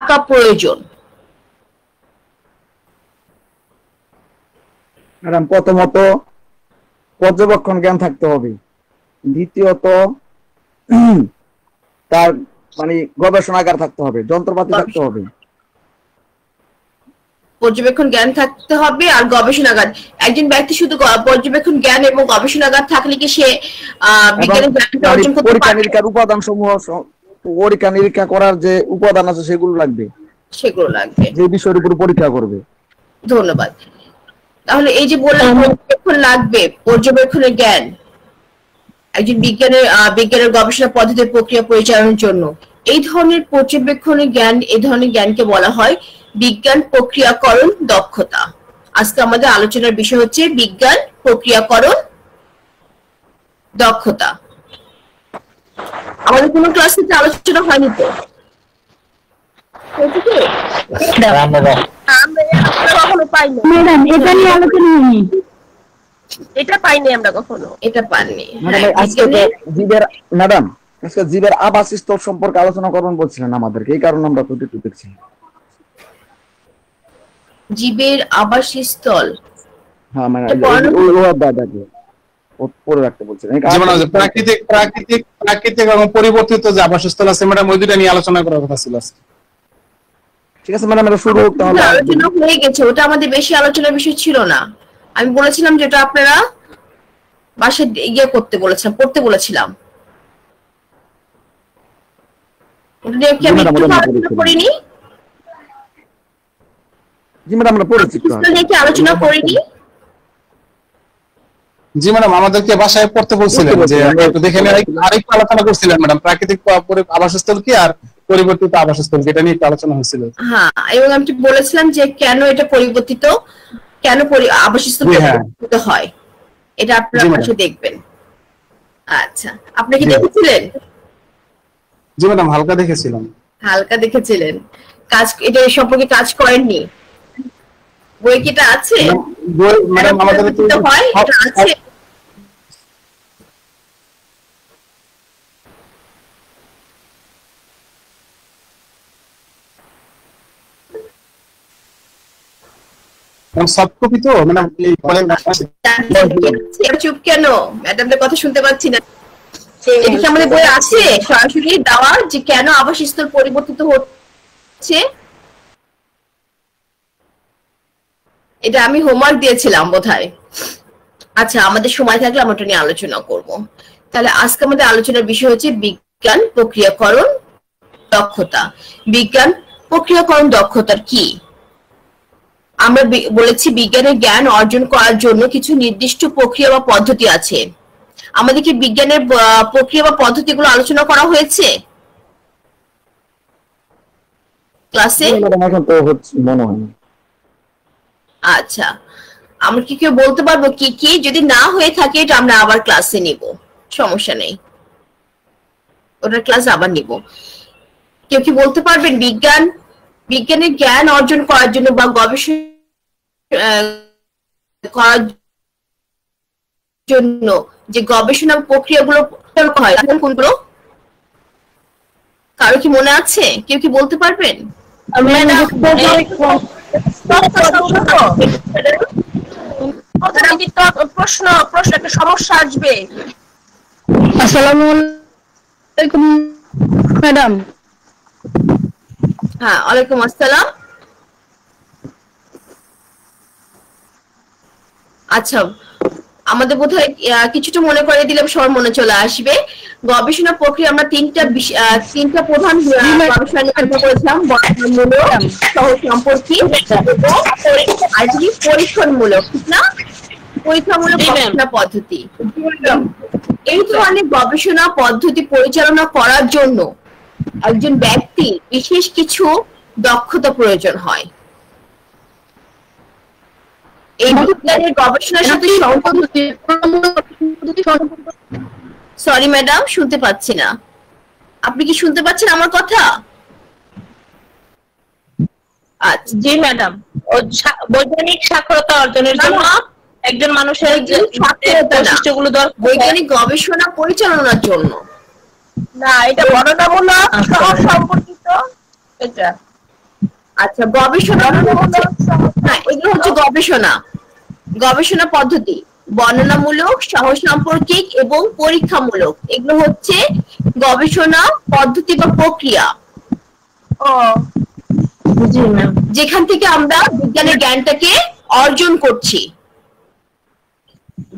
থাকা প্রয়োজন? ম্যাডাম প্রথমত পর্যবেক্ষণ জ্ঞান থাকতে হবে, দ্বিতীয়ত তার মানে গবেষণাগার থাকতে হবে, যন্ত্রপাতি থাকতে হবে। পর্যবেক্ষণ জ্ঞান থাকতে হবে আর গবেষণাগার। একজন ব্যক্তি শুধু পর্যবেক্ষণ জ্ঞান এবং গবেষণাগার থাকলে কি সে বিজ্ঞানের জ্ঞানটা অর্জন করতে পরীক্ষা পারবে? নিরীক্ষার উপাদান সমূহ, পরীক্ষা নিরীক্ষা করার যে উপাদান আছে সেগুলো লাগবে, সেগুলো লাগবে, যে বিষয়ের উপর পরীক্ষা করবে। ধন্যবাদ। তাহলে এই যে বললাম পর্যবেক্ষণ লাগবে, পর্যবেক্ষণের জ্ঞান একজন বিজ্ঞানের গবেষণা পদ্ধতি প্রক্রিয়া পরিচালনার জন্য, এই ধরনের পর্যবেক্ষণের জ্ঞান, এই ধরনের জ্ঞানকে বলা হয় বিজ্ঞান প্রক্রিয়াকরণ দক্ষতা। আজকে আমাদের আলোচনার বিষয় হচ্ছে বিজ্ঞান প্রক্রিয়াকরণ দক্ষতা। আমাদের কোনো ক্লাসে আলোচনা হয়নি তো? কখনো পাইনি ম্যাডাম, এটা নিয়ে আলোচনা হয়নি। এটা পাইনি আমরা কখনো। এটা পাননি। ম্যাডাম আজকে জীবের আবাস স্তর সম্পর্কে আলোচনা করবেন বলছিলেন আমাদেরকে, এই কারণে আমরা তো দেখছি। জীবের আবাসস্থল, হ্যাঁ মানে পরে রাখতে বলছিলেন। যেমন প্রাকৃতিক এবং পরিবর্তিত যে আবাসস্থল আছে ম্যাডাম, ওই দুটা নিয়ে আলোচনা করার কথা ছিল। ঠিক আছে ম্যাডাম, এটা শুরু হোক তাহলে। আলোচনা হয়ে গেছে, ওটা আমাদের বেশি আলোচনার বিষয় ছিল না। আমি বলেছিলাম যেটা আপনারা বাসায় ইয়ে করতে বলেছিলাম, পড়তে বলেছিলাম। ওটা নিয়ে কি আমি একটু আলোচনা করিনি? জি ম্যাডাম, আমরা পড়েছি তো। এটা নিয়ে কি আলোচনা করিনি? জি ম্যাডাম, আমাদেরকে বাসায় পড়তে বলছিলেন, যে একটু দেখে নিয়ে আরেকটু আলোচনা করছিলেন ম্যাডাম, প্রাকৃতিক আবাসস্থল কি আর পরিবর্তিত আবাসস্থল কি, এটা নিয়ে একটু আলোচনা হয়েছিল। হ্যাঁ, এবং আমি বলেছিলাম যে কেন এটা পরিবর্তিত, কেন আবাসস্থল পরিবর্তিত হয়, এটা আপনারা পাশে দেখবেন। আচ্ছা, আপনি কি দেখেছিলেন? জি ম্যাডাম, হালকা দেখেছিলাম। হালকা দেখেছিলেন, কাজ এটা সম্পর্কে কাজ করেননি? বই কি এটা আছে? বই ম্যাডাম আমাদের তো হয়, এটা আছে। সফট কপি তো ম্যাডাম, চুপ কেন? ম্যাডামদের কথা শুনতে পাচ্ছি না। এটা কি আমাদের বই আছে সরাসরি দেওয়া যে কেন আবাসস্থল পরিবর্তিত হচ্ছে? এটা আমি হোমওয়ার্ক দিয়েছিলাম বোধহয়। আচ্ছা, আমাদের সময় থাকলে আমরা এটা নিয়ে আলোচনা করব। তাহলে আজকে আমাদের আলোচনার বিষয় হচ্ছে বিজ্ঞান প্রক্রিয়াকরণ দক্ষতা। বিজ্ঞান প্রক্রিয়াকরণ দক্ষতার কি? আমরা বলেছি বিজ্ঞানের জ্ঞান অর্জন করার জন্য কিছু নির্দিষ্ট প্রক্রিয়া বা পদ্ধতি আছে। আমাদেরকে বিজ্ঞানের প্রক্রিয়া বা পদ্ধতিগুলো আলোচনা করা হয়েছে ক্লাসে? আচ্ছা, আমরা কি কেউ বলতে পারবো কি কি? যদি না হয়ে থাকে এটা আমরা আবার ক্লাসে নিব, সমস্যা নেই, ওটার ক্লাস আবার নিব। কেউ কি বলতে পারবেন বিজ্ঞানের জ্ঞান অর্জন করার জন্য বা গবেষণা করার জন্য যে গবেষণা প্রক্রিয়াগুলো হয় কোনগুলো? কারো কি মনে আছে? কেউ কি বলতে পারবেন? প্রশ্ন একটা সমস্যা আসবে। আসসালামু আলাইকুম ম্যাডাম। হ্যাঁ, ওয়ালাইকুম আসসালাম। আচ্ছা, আমাদের বোধহয় কিছুটা মনে করে দিলে সবার মনে চলে আসবে। গবেষণা প্রক্রিয়া আমরা তিনটা প্রধান গবেষণা নিয়ে আলোচনা করেছিলাম: বর্ণনামূলক, সহসম্পর্কী আর পরীক্ষণমূলক, ঠিক না? পরীক্ষামূলক গবেষণা পদ্ধতি। এই ধরনের গবেষণা পদ্ধতি পরিচালনা করার জন্য একজন ব্যক্তি বিশেষ কিছু দক্ষতা প্রয়োজন হয়। এই বিজ্ঞানের গবেষণার সাথে সরি ম্যাডাম, শুনতে পাচ্ছি না। আপনি কি শুনতে পাচ্ছেন আমার কথা? আচ্ছা, জি ম্যাডাম, বৈজ্ঞানিক সাক্ষরতা অর্জনের জন্য একজন মানুষের বৈশিষ্ট্যগুলো দরকার বৈজ্ঞানিক গবেষণা পরিচালনার জন্য। না, এটা বর্ণনামূলক, সহ সম্পর্কিত। এটা আচ্ছা, গবেষণা হ্যাঁ, এগুলো হচ্ছে গবেষণা পদ্ধতি, বর্ণনামূলক, সহসাম্পর্কিক এবং পরীক্ষামূলক, এগুলো হচ্ছে গবেষণা পদ্ধতি বা প্রক্রিয়া। ও জি ম্যাম। যেখান থেকে আমরা বিজ্ঞানের জ্ঞানটাকে অর্জন করছি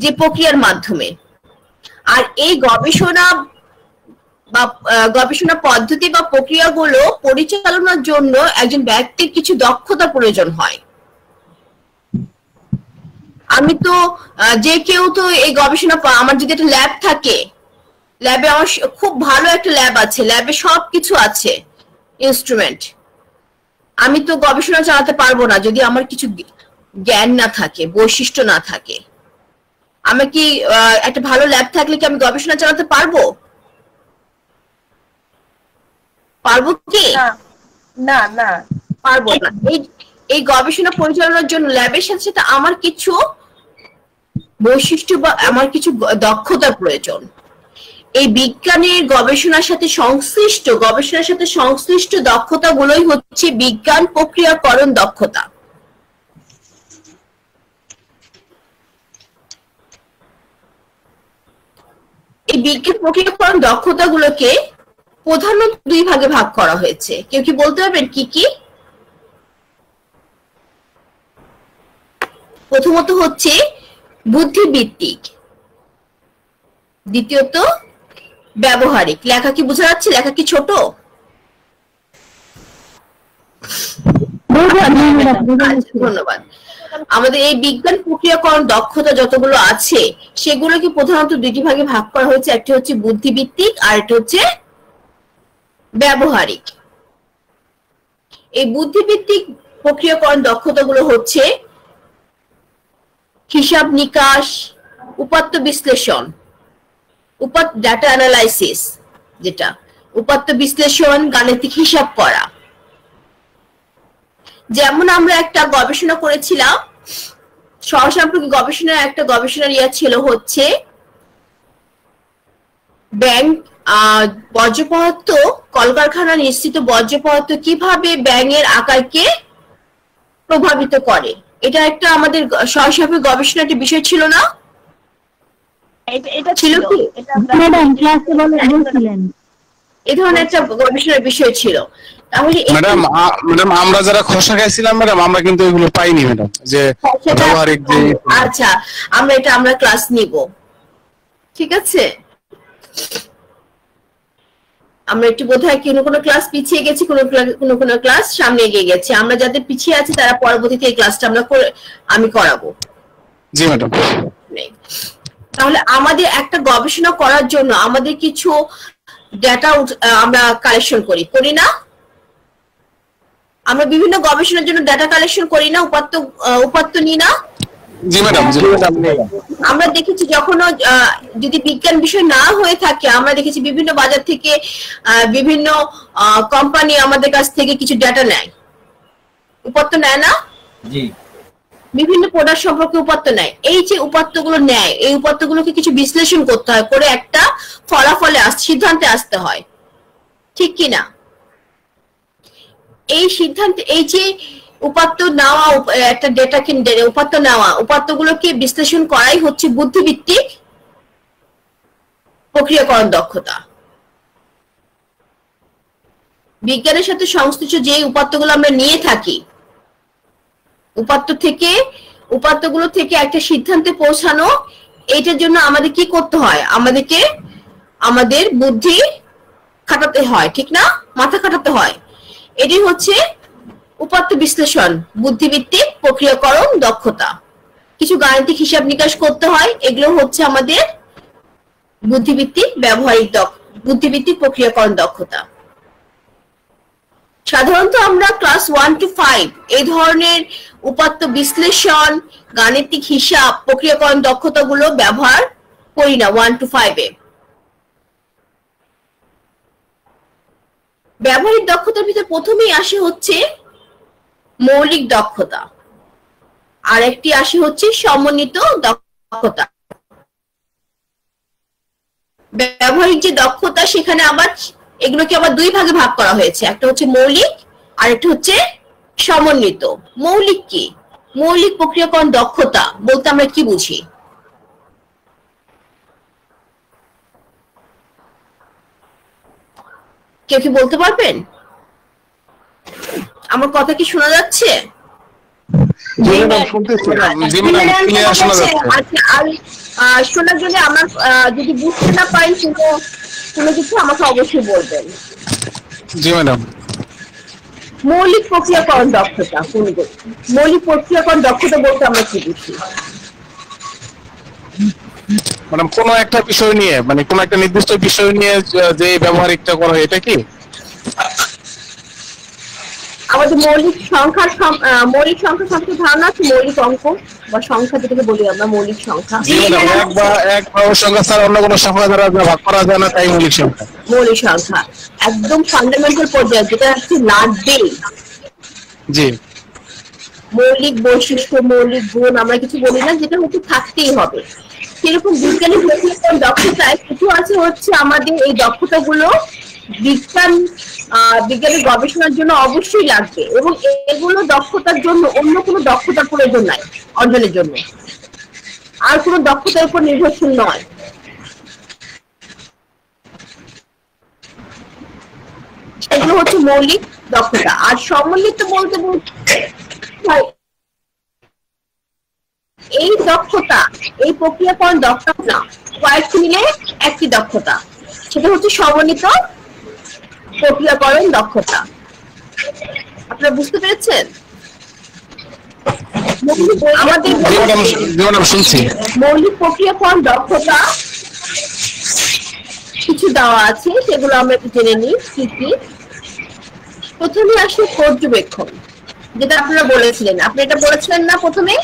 যে প্রক্রিয়ার মাধ্যমে। আর এই গবেষণা পদ্ধতি বা প্রক্রিয়াগুলো পরিচালনার জন্য একজন ব্যক্তির কিছু দক্ষতা প্রয়োজন হয়। আমি তো যে কেউ তো এই গবেষণা, আমার যদি একটা ল্যাব থাকে, ল্যাবে আমার খুব ভালো একটা ল্যাব আছে, ল্যাবে সবকিছু আছে, ইনস্ট্রুমেন্ট, আমি তো গবেষণা চালাতে পারবো না যদি আমার কিছু জ্ঞান না থাকে, বৈশিষ্ট্য না থাকে। আমি কি একটা ভালো ল্যাব থাকলে কি আমি গবেষণা চালাতে পারবো? পারবো কি? না না পারবো না। এই গবেষণা পরিচালনার জন্য ল্যাবের সাথে সাথে আমার কিছু বৈশিষ্ট্য বা আমার কিছু দক্ষতার প্রয়োজন। এই বিজ্ঞানের গবেষণার সাথে সংশ্লিষ্ট দক্ষতাগুলোই হচ্ছে বিজ্ঞান প্রক্রিয়াকরণ দক্ষতা। এই বিজ্ঞান প্রক্রিয়াকরণ দক্ষতাগুলোকে প্রধানত দুই ভাগে ভাগ করা হয়েছে। কেউ কি বলতে পারবেন কি কি? প্রথমত হচ্ছে বুদ্ধিবৃত্তিক, দ্বিতীয়ত ব্যবহারিক। লেখা কি বোঝা যাচ্ছে? লেখা কি ছোট? ধন্যবাদ। আমাদের এই বিজ্ঞান প্রক্রিয়াকরণ দক্ষতা যতগুলো আছে সেগুলোকে প্রধানত দুইটি ভাগে ভাগ করা হয়েছে, একটি হচ্ছে বুদ্ধিবৃত্তিক আর একটা হচ্ছে ব্যবহারিক। এই বুদ্ধিবৃত্তিক প্রক্রিয়াকরণ দক্ষতাগুলো হচ্ছে হিসাব নিকাশ, উপাত্ত বিশ্লেষণ, ডাটা অ্যানালাইসিস, যেটা উপাত্ত বিশ্লেষণ, গাণিতিক হিসাব করা। যেমন আমরা একটা গবেষণা করেছিলাম, সহসাম্প্রতিক গবেষণার ছিল হচ্ছে বর্জ্য পদার্থ, কলকারখানা নিঃসৃত বর্জ্য পদার্থ কিভাবে ব্যাঙের আকারকে প্রভাবিত করে। এটা একটা আমাদের সহসাম্প্রতিক গবেষণার বিষয় ছিল না? এটা ছিল কি? ম্যাডাম ক্লাসে বলছিলেন এ ধরনের একটা গবেষণার বিষয় ছিল। তাহলে ম্যাডাম আমরা যারা খসা খাইছিলাম ম্যাডাম, আমরা কিন্তু এগুলো পাইনি ম্যাডাম, যে ব্যবহারিক যে। আচ্ছা, আমরা ক্লাস নিব, ঠিক আছে? আমরা একটু বোধহয় কোনো ক্লাস পিছিয়ে গেছি, কোনো ক্লাস সামনে এগিয়ে গেছে। আমরা যাদের পিছিয়ে আছি তারা পরবর্তীতে এই ক্লাসটা আমি করাবো। জি ম্যাডাম। তাহলে আমাদের একটা গবেষণা করার জন্য আমাদের কিছু ডেটা আমরা কালেকশন করি না? আমরা বিভিন্ন গবেষণার জন্য ডেটা কালেকশন করি না, উপাত্ত নিই না? জি ম্যাডাম। আমরা দেখেছি যখন যদি বিজ্ঞান বিষয় না হয়ে থাকে, আমরা দেখেছি বিভিন্ন বাজার থেকে বিভিন্ন কোম্পানি আমাদের কাছ থেকে কিছু ডেটা নেয়, উপাত্ত নেয় না? জি। বিভিন্ন প্রোডাক্ট সম্পর্কে উপাত্ত নেয়। এই যে উপাত্তগুলো নেয়, এই উপাত্তগুলোকে কিছু বিশ্লেষণ করতে হয়, করে একটা ফলাফলে সিদ্ধান্তে আসতে হয়, ঠিক কি না? এই সিদ্ধান্ত, এই যে উপাত্ত নেওয়া, একটা ডেটা উপাত্ত নেওয়া, উপাত্তগুলোকে বিশ্লেষণ করাই হচ্ছে বুদ্ধিবৃত্তিক প্রক্রিয়াকরণ দক্ষতা। বিজ্ঞানের সাথে সংশ্লিষ্ট যে উপাত্তগুলো আমরা নিয়ে থাকি, উপাত্তগুলো থেকে একটা সিদ্ধান্তে পৌঁছানো, এটার জন্য আমাদের কি করতে হয়? আমাদের বুদ্ধি খাটাতে হয়, ঠিক না? মাথা খাটাতে হয়। এটি হচ্ছে উপাত্ত বিশ্লেষণ, বুদ্ধিবৃত্তিক প্রক্রিয়াকরণ দক্ষতা। কিছু গাণিতিক হিসাব নিকাশ করতে হয়, এগুলো হচ্ছে আমাদের বুদ্ধিবৃত্তিক প্রক্রিয়াকরণ দক্ষতা। সাধারণত আমরা ক্লাস 1 to 5 এই ধরনের উপাত্ত বিশ্লেষণ, গাণিতিক হিসাব, প্রক্রিয়াকরণ দক্ষতাগুলো ব্যবহার করি না 1 to 5 এ। ব্যবহারিক দক্ষতার ভিতরে প্রথমেই আসে হচ্ছে মৌলিক দক্ষতা, আর একটি আসে হচ্ছে সমন্বিত দক্ষতা। ব্যবহারিক যে দক্ষতা, সেখানে এগুলোকে আবার দুই ভাগে ভাগ করা হয়েছে, একটা হচ্ছে মৌলিক আর একটা হচ্ছে সমন্বিত। মৌলিক কি? মৌলিক প্রক্রিয়াকরণ দক্ষতা বলতে আমরা কি বুঝি? কেউ কি বলতে পারবেন? আমার কথা কি শোনা যাচ্ছে? জি ম্যাডাম শুনতেছি। জি ম্যাডাম ক্লিয়ার শোনা যাচ্ছে। আচ্ছা, আর শোনার জন্য আমার যদি বুঝতে না পারেন কোনো কিছু আমাকে অবশ্যই বলবেন। জি ম্যাডাম। মৌলিক প্রক্রিয়াকরণ দক্ষতা কোনগুলো? মৌলিক প্রক্রিয়াকরণ দক্ষতা বলতে আমরা কি বুঝি? ম্যাডাম কোন একটা বিষয় নিয়ে মানে কোন একটা নির্দিষ্ট বিষয় নিয়ে যে ব্যবহারিকটা করা হয় এটা কি? আমাদের মৌলিক সংখ্যার সম্পর্কে ধারণা আছে? মৌলিক অঙ্ক বা সংখ্যা যেটাকে বলি আমরা মৌলিক সংখ্যা। জি ম্যাডাম, এক বা সংখ্যা ছাড়া অন্য কোনো সংখ্যা দ্বারা ভাগ করা যায় না, তাই মৌলিক সংখ্যা। মৌলিক সংখ্যা একদম ফান্ডামেন্টাল পর্যায়ে, যেটা হচ্ছে লাগবেই। জি। মৌলিক বৈশিষ্ট্য, মৌলিক গুণ আমরা কিছু বলি না, যেটা হচ্ছে থাকতেই হবে। সেরকম বিজ্ঞানী প্রক্রিয়াকরণ দক্ষতায় কিছু আছে হচ্ছে আমাদের এই দক্ষতাগুলো বিজ্ঞানের গবেষণার জন্য অবশ্যই লাগবে, এবং এগুলো দক্ষতার জন্য অন্য কোনো দক্ষতার প্রয়োজন নাই অর্জনের জন্য, আর কোনো দক্ষতার উপর নির্ভরশীল নয়। সেগুলো হচ্ছে মৌলিক দক্ষতা। আর সমন্বিত বলতে এই দক্ষতা, এই প্রক্রিয়াকরণ দক্ষতা কয়েকটি মিলে একটি দক্ষতা, সেটা হচ্ছে সমন্বিত প্রক্রিয়াকরণ দক্ষতা। আপনারা বুঝতে পেরেছেন? আমাদের মৌলিক প্রক্রিয়াকরণ দক্ষতা কিছু দেওয়া আছে, সেগুলো আমরা একটু জেনে নিই কি কি। প্রথমে আসে পর্যবেক্ষণ, যেটা আপনারা বলেছিলেন। আপনি এটা বলেছিলেন না প্রথমে?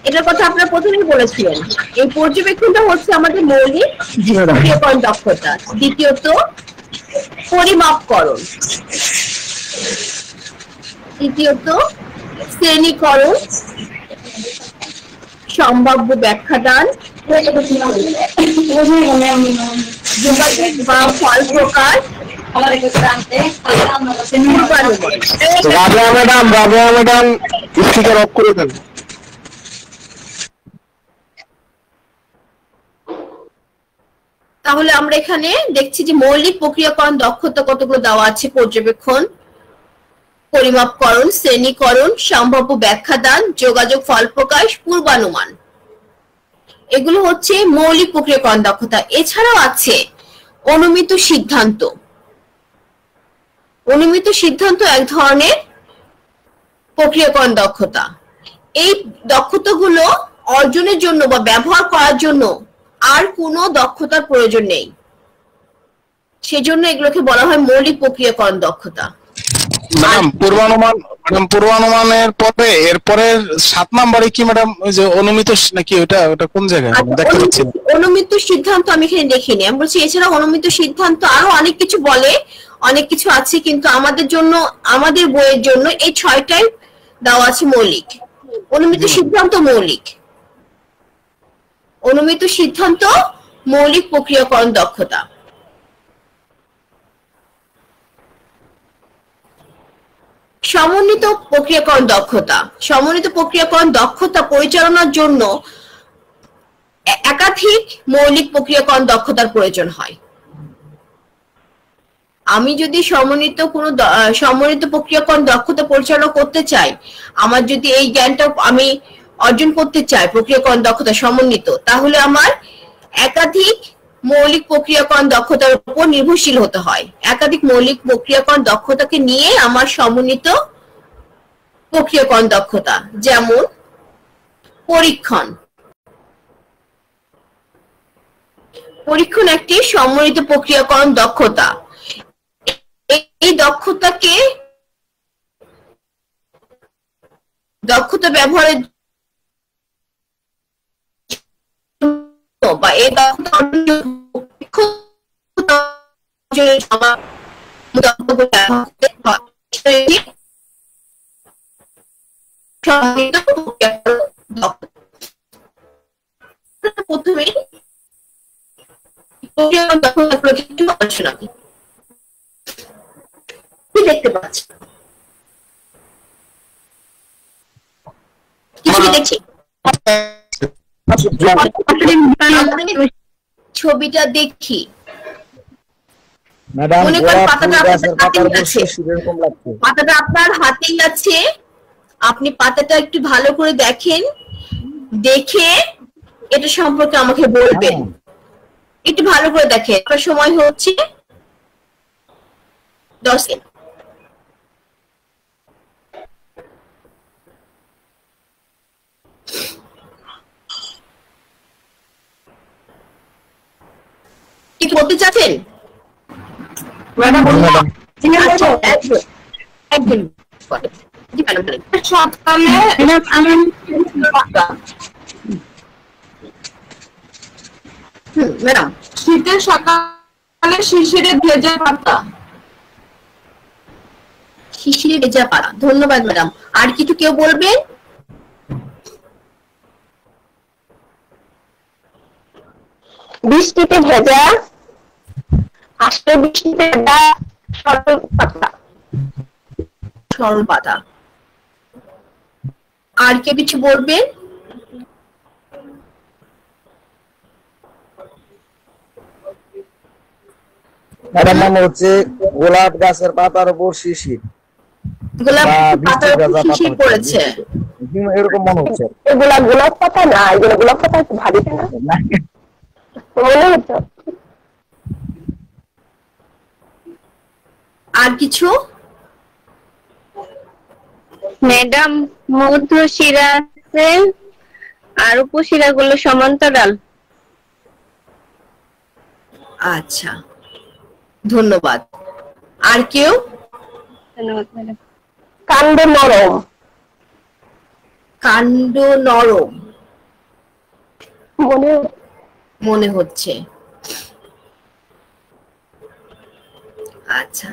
এটার কথা আপনারা প্রথমেই বলেছিলেন। এই পর্যবেক্ষণটা হচ্ছে আমাদের মৌলিক প্রক্রিয়াকরণ দক্ষতা। দ্বিতীয়ত পরিমাপকরণ, তৃতীয়ত শ্রেণীকরণ, সম্ভাব্য ব্যাখ্যাদান, যোগাযোগ বা ফল প্রকাশ, রাবিয়া ম্যাডাম স্পিকার অফ করে দেন। তাহলে আমরা এখানে দেখছি যে মৌলিক প্রক্রিয়াকরণ দক্ষতা কতগুলো দেওয়া আছে। পর্যবেক্ষণ, পরিমাপকরণ, শ্রেণীকরণ, সম্ভাব্য ব্যাখ্যাদান, যোগাযোগ, ফল প্রকাশ, পূর্বানুমান। এগুলো হচ্ছে মৌলিক প্রক্রিয়াকরণ দক্ষতা। এছাড়াও আছে অনুমিত সিদ্ধান্ত। অনুমিত সিদ্ধান্ত এক ধরনের প্রক্রিয়াকরণ দক্ষতা। এই দক্ষতাগুলো অর্জনের জন্য বা ব্যবহার করার জন্য আর কোনো দক্ষতার প্রয়োজন নেই, সেজন্য এগুলোকে বলা হয় মৌলিক প্রক্রিয়াকরণ দক্ষতা। ম্যাডাম পূর্বানুমানের পরে এরপরে 7 নম্বরে কি ম্যাডাম ওই যে অনুমিত নাকি ওটা কোন জায়গায় দেখতে পাচ্ছি? অনুমিত সিদ্ধান্ত আমি এখানে দেখিনি, আমি বলছি এছাড়া অনুমিত সিদ্ধান্ত আরো অনেক কিছু বলে, অনেক কিছু আছে, কিন্তু আমাদের জন্য, আমাদের বইয়ের জন্য এই 6টাই দেওয়া আছে মৌলিক। অনুমিত সিদ্ধান্ত মৌলিক, অনুমিত সিদ্ধান্ত মৌলিক প্রক্রিয়াকরণ দক্ষতা। সমন্বিত প্রক্রিয়াকরণ দক্ষতা। সমন্বিত প্রক্রিয়াকরণ দক্ষতা পরিচালনার জন্য একাধিক মৌলিক প্রক্রিয়াকরণ দক্ষতার প্রয়োজন হয়। আমি যদি সমন্বিত প্রক্রিয়াকরণ দক্ষতা পরিচালনা করতে চাই, আমার যদি এই জ্ঞানটা আমি অর্জন করতে চাই প্রক্রিয়াকরণ দক্ষতা সমন্বিত, তাহলে আমার একাধিক মৌলিক প্রক্রিয়াকরণ দক্ষতার উপর নির্ভরশীল হতে হয়। একাধিক মৌলিক প্রক্রিয়াকরণ দক্ষতাকে নিয়ে আমার সমন্বিত প্রক্রিয়াকরণ দক্ষতা। যেমন পরীক্ষণ। পরীক্ষণ একটি সমন্বিত প্রক্রিয়াকরণ দক্ষতা। এই দক্ষতা ব্যবহারের বা এই দক্ষতা প্রথমে আলোচনা দেখতে পাচ্ছি। দেখি ছবিটা দেখি ম্যাডাম মনে করেন গোলাপ পাতাটা ফুল আপনার গাছের পাতার হাতেই উপর আছে। শিশির এরকম লাগছে। পাতাটা আপনার হাতেই আছে, আপনি পাতাটা একটু ভালো করে দেখেন, দেখে এটা সম্পর্কে আমাকে বলবেন। একটু ভালো করে দেখেন। আপনার সময় হচ্ছে 10 সেকেন্ড। কি করতে চাচ্ছেন? আচ্ছা, একদম জি ম্যাডাম বলেন। ম্যাডাম আমার ম্যাডাম শীতের সকালে শিশিরে ভেজা পাতা। শিশিরে ভেজা পাতা, ধন্যবাদ ম্যাডাম। আর কিছু কেউ বলবেন? বৃষ্টিতে ভেজা, আসলে বৃষ্টিতে ভেজা সরল পাতা। সরল পাতা। আর কেউ কিছু বলবেন? ম্যাডাম মনে হচ্ছে গোলাপ গাছের পাতার উপর শিশির গোলাপ বা পাতার বৃষ্টি উপর ভেজা শিশির পাতা পড়েছে। এরকম মনে হচ্ছে। এগুলা গোলাপ পাতা না, এগুলো গোলাপ পাতা একটু ভারী না মনে হচ্ছে। আর কিছু? ম্যাডাম মধ্য শিরা আছে আর উপশিরা গুলো সমান্তরাল। আচ্ছা, ধন্যবাদ। আর কেউ? ধন্যবাদ ম্যাডাম। কাণ্ড নরম। কাণ্ড নরম মনে মনে হচ্ছে। আচ্ছা,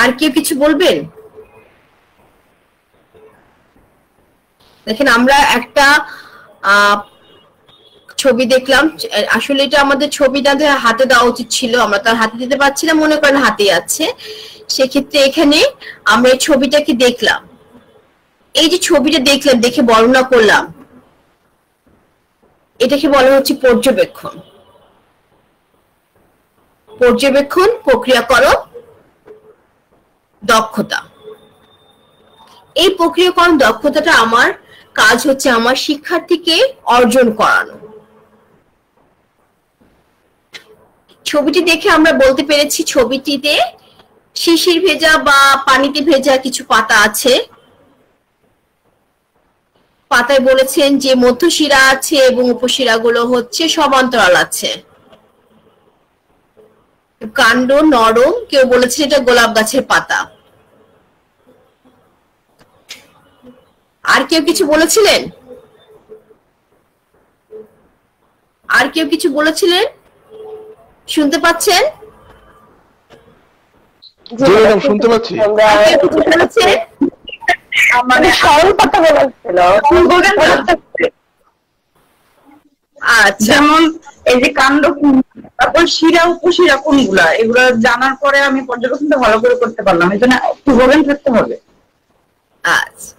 আর কেউ কিছু বলবেন? দেখেন আমরা একটা ছবি দেখলাম, আসলে এটা আমাদের ছবিটা হাতে দেওয়া উচিত ছিল, আমরা তার হাতে দিতে পারছি না, মনে করেন হাতে আছে। সেক্ষেত্রে এখানে আমরা এই ছবিটাকে দেখলাম, এই যে ছবিটা দেখলাম, দেখে বর্ণনা করলাম, এটাকে বলা হচ্ছে পর্যবেক্ষণ। পর্যবেক্ষণ, প্রক্রিয়াকরণ, দক্ষতা। এই প্রক্রিয়াকরণ দক্ষতাটা আমার কাজ হচ্ছে আমার শিক্ষার্থীকে অর্জন করানো। ছবিটি দেখে আমরা বলতে পেরেছি ছবিটিতে শিশির ভেজা বা পানিতে ভেজা কিছু পাতা আছে। পাতায় বলেছেন যে মধ্যশিরা আছে এবং উপশিরাগুলো হচ্ছে সমান্তরাল আছে। কাণ্ড নরম, কেউ বলেছে এটা গোলাপ গাছের পাতা। আর কেউ কিছু বলেছিলেন? আর কেউ কিছু বলেছিলেন? শুনতে পাচ্ছেন? জি ম্যাডাম শুনতে পাচ্ছি। আর কেউ কিছু বলেছে? আমাদের সরল পাতা বলেছিল। আচ্ছা, যেমন এই যে কাণ্ড কোনগুলা, তারপর শিরা উপশিরা কোনগুলা, এগুলো জানার পরে আমি পর্যবেক্ষণটা ভালো করে করতে পারলাম। এই জন্য একটু প্রবলেম থাকতে হবে। আচ্ছা,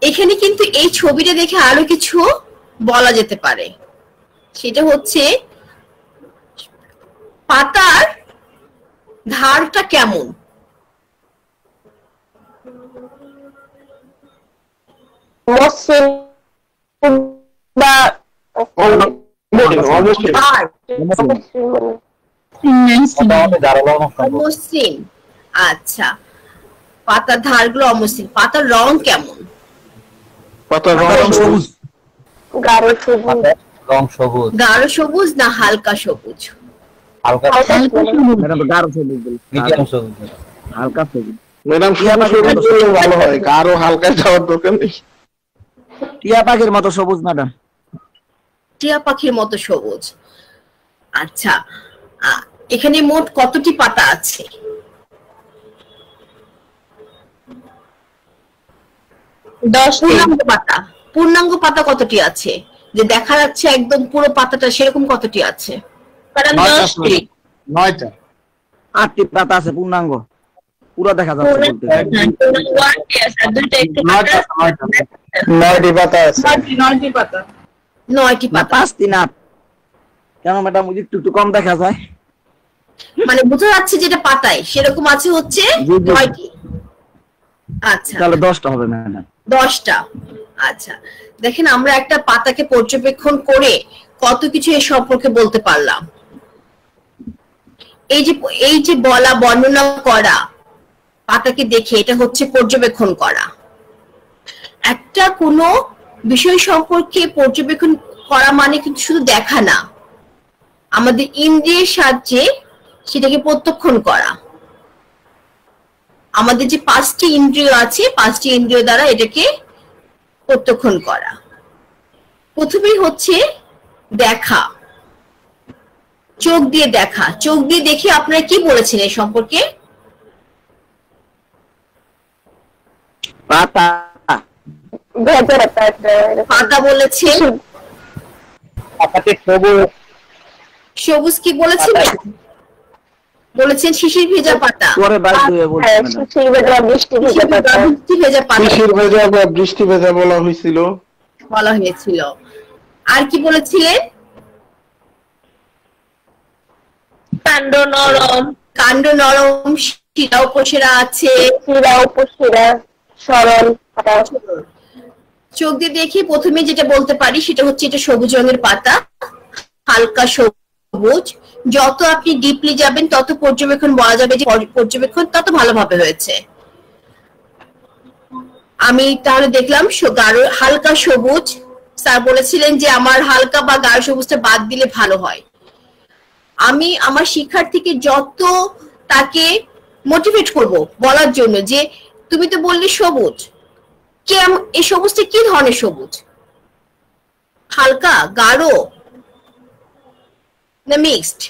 এখানে কিন্তু এই ছবিটা দেখে আরো কিছু বলা যেতে পারে। সেটা হচ্ছে পাতার ধারটা কেমন। মসৃণ বা অমসৃণ। আচ্ছা, পাতার ধারগুলো অমসৃণ। পাতার রং কেমন? পাতার রং সবুজ। গাঢ় সবুজ। রং সবুজ, গাঢ় সবুজ না হালকা সবুজ? হালকা ম্যাডাম গাঢ় সবুজ, মিডিয়াম সবুজ, হালকা সবুজ। ম্যাডাম সবুজ বললে ভালো হয়, আরো হালকা যাওয়ার দরকার নেই। টিয়া পাখির মতো সবুজ ম্যাডাম। টিয়া পাখির মতো সবুজ। আচ্ছা, এখানে মোট কতটি পাতা আছে? পূর্ণাঙ্গ পাতা। পূর্ণাঙ্গ পাতা কতটি আছে? যে দেখা যাচ্ছে একদম পুরো পাতাটা, সেরকম কতটি আছে? কারণ 10টি। 9টা। 8টি পাতা আছে পূর্ণাঙ্গ। পুরো দেখা যাচ্ছে বলতে। নয়টি পাতা আছে। 9টি পাতা। 9টি না পাতা। 5টি না। কেন ম্যাডাম ওই যে একটু কম দেখা যায়? মানে বোঝা যাচ্ছে যেটা পাতায় সেরকম আছে হচ্ছে জি, জি। 9টি। আচ্ছা তাহলে 10টা হবে ম্যাডাম। 10টা। আচ্ছা দেখেন আমরা একটা পাতাকে পর্যবেক্ষণ করে কত কিছু এর সম্পর্কে বলতে পারলাম। এই যে বলা বর্ণনা করা পাতাকে দেখে এটা হচ্ছে পর্যবেক্ষণ করা। একটা কোনো বিষয় সম্পর্কে পর্যবেক্ষণ করা মানে কিন্তু শুধু দেখা না, আমাদের ইন্দ্রিয়ের সাহায্যে সেটাকে প্রত্যক্ষণ করা। আমাদের যে 5টি ইন্দ্রিয় আছে 5টি ইন্দ্রিয় দ্বারা এটাকে প্রত্যক্ষণ করা। প্রথমেই হচ্ছে দেখা, চোখ দিয়ে দেখা। চোখ দিয়ে দেখে আপনারা কি বলেছেন এই সম্পর্কে? পাতা পাতা বলেছেন। পাতাতে সবুজ। সবুজ কি বলেছেন? বলেছেন শিশির ভেজা পাতা। পরে বাদ দিয়ে বলছেন ম্যাডাম। শিশির ভেজা পাতা শিশির ভেজা বা বৃষ্টি ভেজা বলা হয়েছিল। বলা হয়েছিল। আর কি বলেছিলেন? কাণ্ড নরম। কাণ্ড নরম, শিরা উপশিরা আছে। সরল। চোখ দিয়ে দেখি প্রথমে যেটা বলতে পারি সেটা হচ্ছে এটা সবুজ রঙের পাতা, হালকা সবুজ। যত আপনি ডিপলি যাবেন তত পর্যবেক্ষণ বলা যাবে যে পর্যবেক্ষণ তত ভালোভাবে হয়েছে। আমি তাহলে দেখলাম হালকা সবুজ। স্যার বলেছিলেন যে আমার হালকা বা গাঢ় সবুজটা বাদ দিলে ভালো হয়। আমি আমার শিক্ষার্থীকে যত তাকে মোটিভেট করব বলার জন্য যে তুমি তো বললে সবুজ, এই সবুজটা কি ধরনের সবুজ? হালকা, গাঢ় না মিক্সড?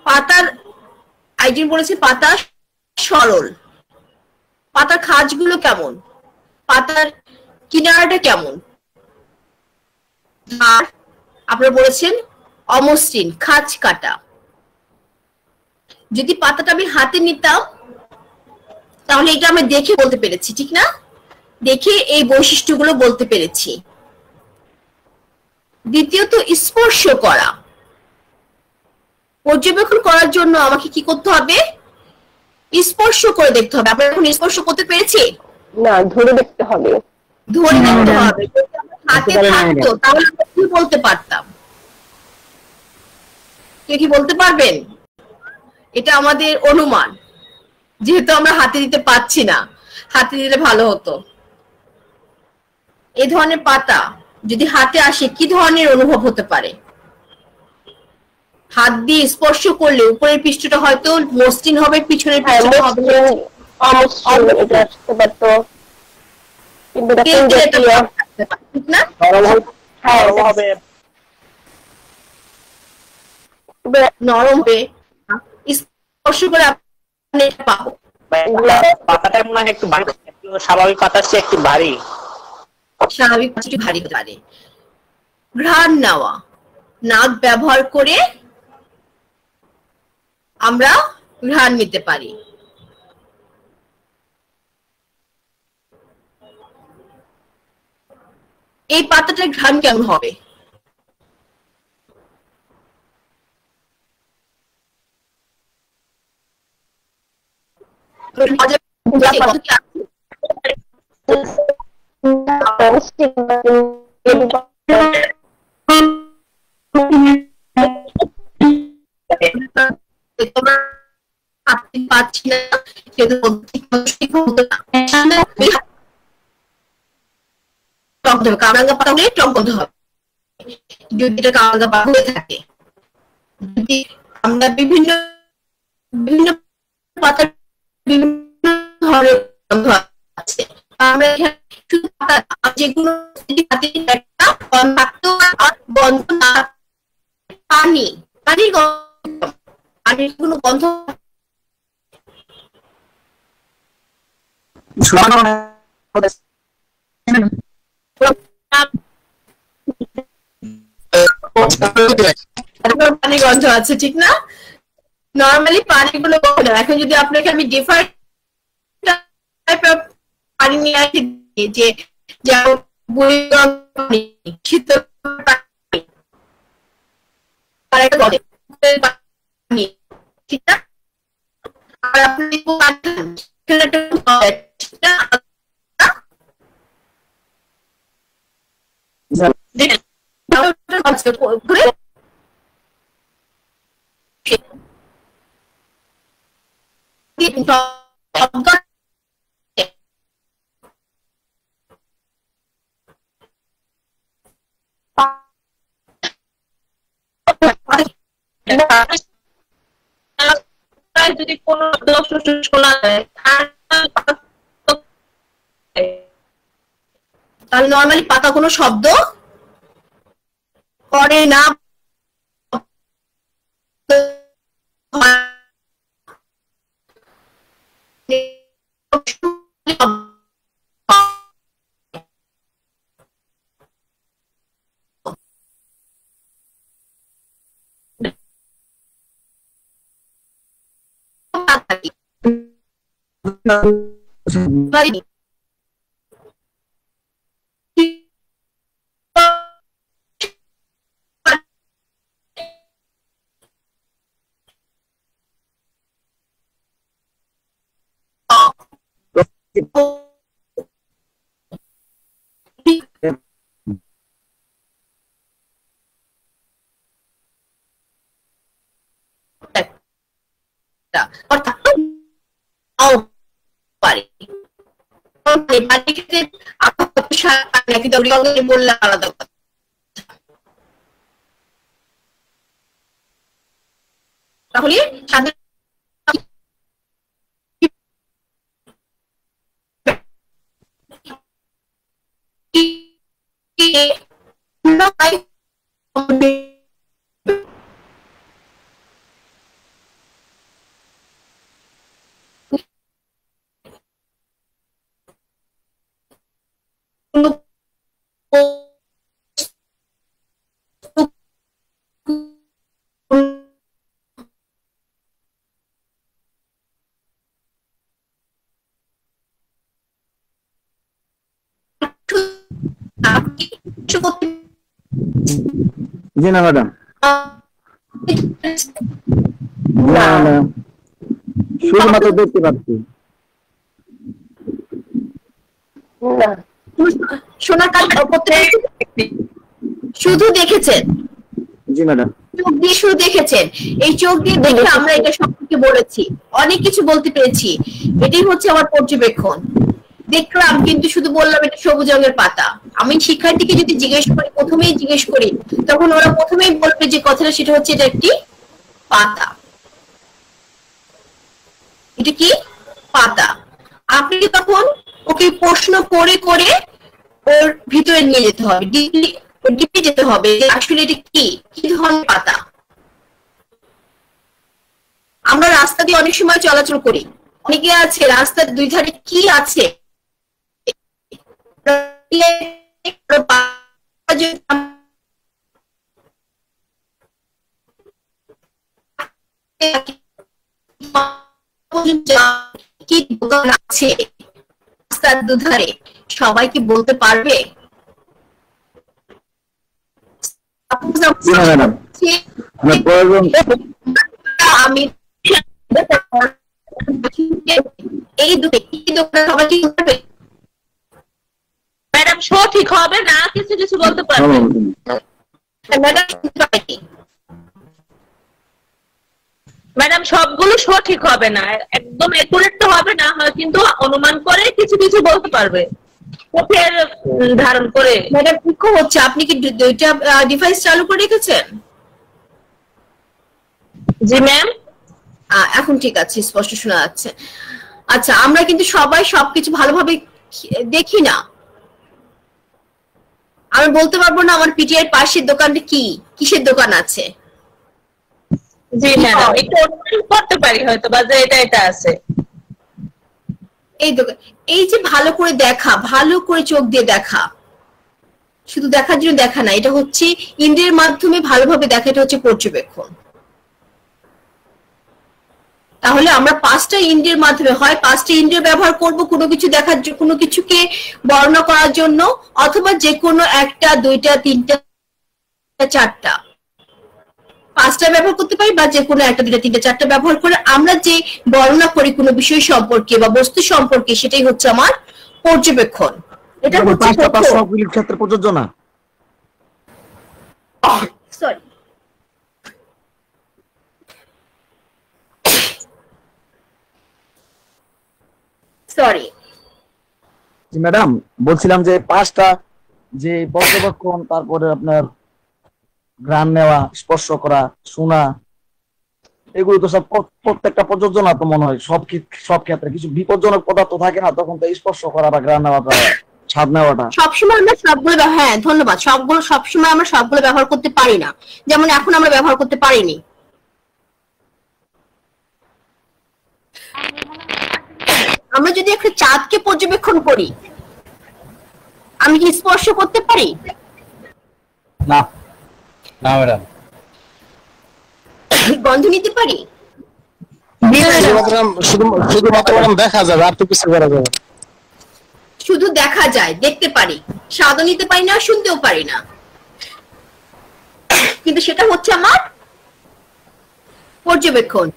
পাতার আইডিন বলেছে পাতা সরল। পাতার খাঁজগুলো কেমন? পাতার কিনারাটা কেমন? আর আপনারা বলেছেন অমসৃণ, খাঁজ কাটা। যদি পাতাটা আমি হাতে নিতাম তাহলে এটা আমি দেখে বলতে পেরেছি, ঠিক না? দেখে এই বৈশিষ্ট্যগুলো বলতে পেরেছি। দ্বিতীয়ত স্পর্শ করা। পর্যবেক্ষণ করার জন্য আমাকে কি করতে হবে? স্পর্শ করে দেখতে হবে। আমরা এখন স্পর্শ করতে পেরেছি না, ধরে দেখতে হবে। ধরে দেখতে হবে। যদি আমার হাতে থাকতো তাহলে আমরা কি বলতে পারতাম? কে কি বলতে পারবেন? এটা আমাদের অনুমান, যেহেতু আমরা হাতে দিতে পারছি না। হাতে দিলে ভালো হতো। এই ধরনের পাতা যদি হাতে আসে কি ধরনের অনুভব হতে পারে? হাত দিয়ে স্পর্শ করলে উপরের পৃষ্ঠটা হয়তো মসৃণ হবে, পিছনের পৃষ্ঠটা হবে ঠিক না? নরম হবে। স্পর্শ করে আপনি পাবো। পাতাটা মনে হয় একটু স্বাভাবিক পাতার চেয়ে একটু ভারী। স্বাভাবিক একটু ভারী হতে পারে। ঘ্রাণ নেওয়া, নাক ব্যবহার করে আমরা ঘ্রাণ নিতে পারি। এই পাতাটার ঘ্রাণ কেমন হবে? পাচ্ছি না কামরাঙ্গা পাতা হলে টক গন্ধ হবে। যদি এটা কামরাঙ্গা পাতা হয়ে থাকে, যদি আমরা বিভিন্ন পাতার বিভিন্ন ধরনের গন্ধ আছে, আমরা শুধু যেগুলো গন্ধ না, পানির কোনো গন্ধ পানির গন্ধ আছে, ঠিক না? নরমালি পানিগুলো না, এখন যদি আপনাকে আমি ডিফারেন্ট টাইপ অফ পানি নিয়ে আসি যে যেমন বুড়িগঙ্গা পানি, শীতল পানি, পানি, ঠিক না? আর আপনি যদি কোনো দোষ শোনা যায় তাহলে নরমালি পাতা কোনো শব্দ করে না। বললে আলাদা কথা। তাহলে জি না ম্যাডাম, শুধুমাত্র দেখতে পাচ্ছি। শোনার কাজ শুধু দেখেছেন? জি ম্যাডাম। চোখ দিয়ে শুধু দেখেছেন? এই চোখ দিয়ে দেখে আমরা এটা সম্পর্কে বলেছি, অনেক কিছু বলতে পেরেছি। এটাই হচ্ছে আমার পর্যবেক্ষণ। দেখলাম কিন্তু শুধু বললাম এটা সবুজ রঙের পাতা। আমি শিক্ষার্থীকে যদি জিজ্ঞেস করি, প্রথমেই জিজ্ঞেস করি, তখন ওরা প্রথমেই বলবে যে কথাটা সেটা হচ্ছে এটা একটি পাতা। এটা কি পাতা? আপনি তখন ওকে প্রশ্ন করে করে ওর ভিতরে নিয়ে যেতে হবে, ডিপে যেতে হবে আসলে এটা কি ধরনের পাতা। আমরা রাস্তা দিয়ে অনেক সময় চলাচল করি, অনেকে আছে রাস্তার দুই ধারে কি আছে কি দোকান আছে রাস্তার দুধারে, সবাই কি বলতে পারবে? আমি এই দোকান সবাই কি করবে? ম্যাডাম সঠিক হবে না, কিছু কিছু বলতে পারবে। ম্যাডাম সবগুলো সঠিক হবে না, একদম একুরেট তো হবে না, কিন্তু অনুমান করে কিছু কিছু বলতে পারবে চোখের ধারণ করে। ম্যাডাম ইকো হচ্ছে, আপনি কি দুইটা ডিভাইস চালু করে রেখেছেন? জি ম্যাম। এখন ঠিক আছে, স্পষ্ট শোনা যাচ্ছে। আচ্ছা, আমরা কিন্তু সবাই সবকিছু ভালোভাবে দেখি না। আমি বলতে পারবো না আমার পিটিআই এর পাশের দোকানটা কিসের দোকান আছে। জি ম্যাডাম, একটু অনুমান করতে পারি হয়তো বা যে এটা আছে। এই দোকান, এই যে ভালো করে দেখা, ভালো করে চোখ দিয়ে দেখা, শুধু দেখার জন্য দেখা না, এটা হচ্ছে ইন্দ্রিয়ের মাধ্যমে ভালোভাবে দেখা, এটা হচ্ছে পর্যবেক্ষণ। তাহলে আমরা 5টা ইন্দ্রিয়ের মাধ্যমে হয় 5টা ইন্দ্রিয় ব্যবহার করব কোনো কিছু দেখার কোনো কিছুকে বর্ণনা করার জন্য, অথবা যে কোনো 1টা 2টা 3টা 4টা 5টা ব্যবহার করতে পারি, বা যে কোনো 1টা 2টা 3টা 4টা ব্যবহার করে আমরা যে বর্ণনা করি কোনো বিষয় সম্পর্কে বা বস্তু সম্পর্কে, সেটাই হচ্ছে আমার পর্যবেক্ষণ। এটা হচ্ছে সবগুলি ক্ষেত্রে প্রযোজ্য না। সরি সরি ম্যাডাম বলছিলাম যে 5টা যে পর্যবেক্ষণ, তারপরে আপনার ঘ্রাণ নেওয়া, স্পর্শ করা, শোনা, এগুলো তো সব প্রত্যেকটা প্রযোজ্য না তো মনে হয় সব ক্ষেত্রে। কিছু বিপজ্জনক পদার্থ থাকে না, তখন তো স্পর্শ করা বা ঘ্রাণ নেওয়াটা, স্বাদ নেওয়াটা সবসময় আমরা সবগুলো হ্যাঁ ধন্যবাদ, সবসময় আমরা সবগুলো ব্যবহার করতে পারি না। যেমন এখন আমরা ব্যবহার করতে পারিনি। আমরা যদি একটা চাঁদকে পর্যবেক্ষণ করি, আমি কি স্পর্শ করতে পারি? না। না ম্যাডাম। গন্ধ নিতে পারি? শুধুমাত্র দেখা যাবে, আর তো কিছু করা যাবে। শুধু দেখা যায়, দেখতে পারি, স্বাদও নিতে পারি না, শুনতেও পারি না, কিন্তু সেটা হচ্ছে আমার পর্যবেক্ষণ।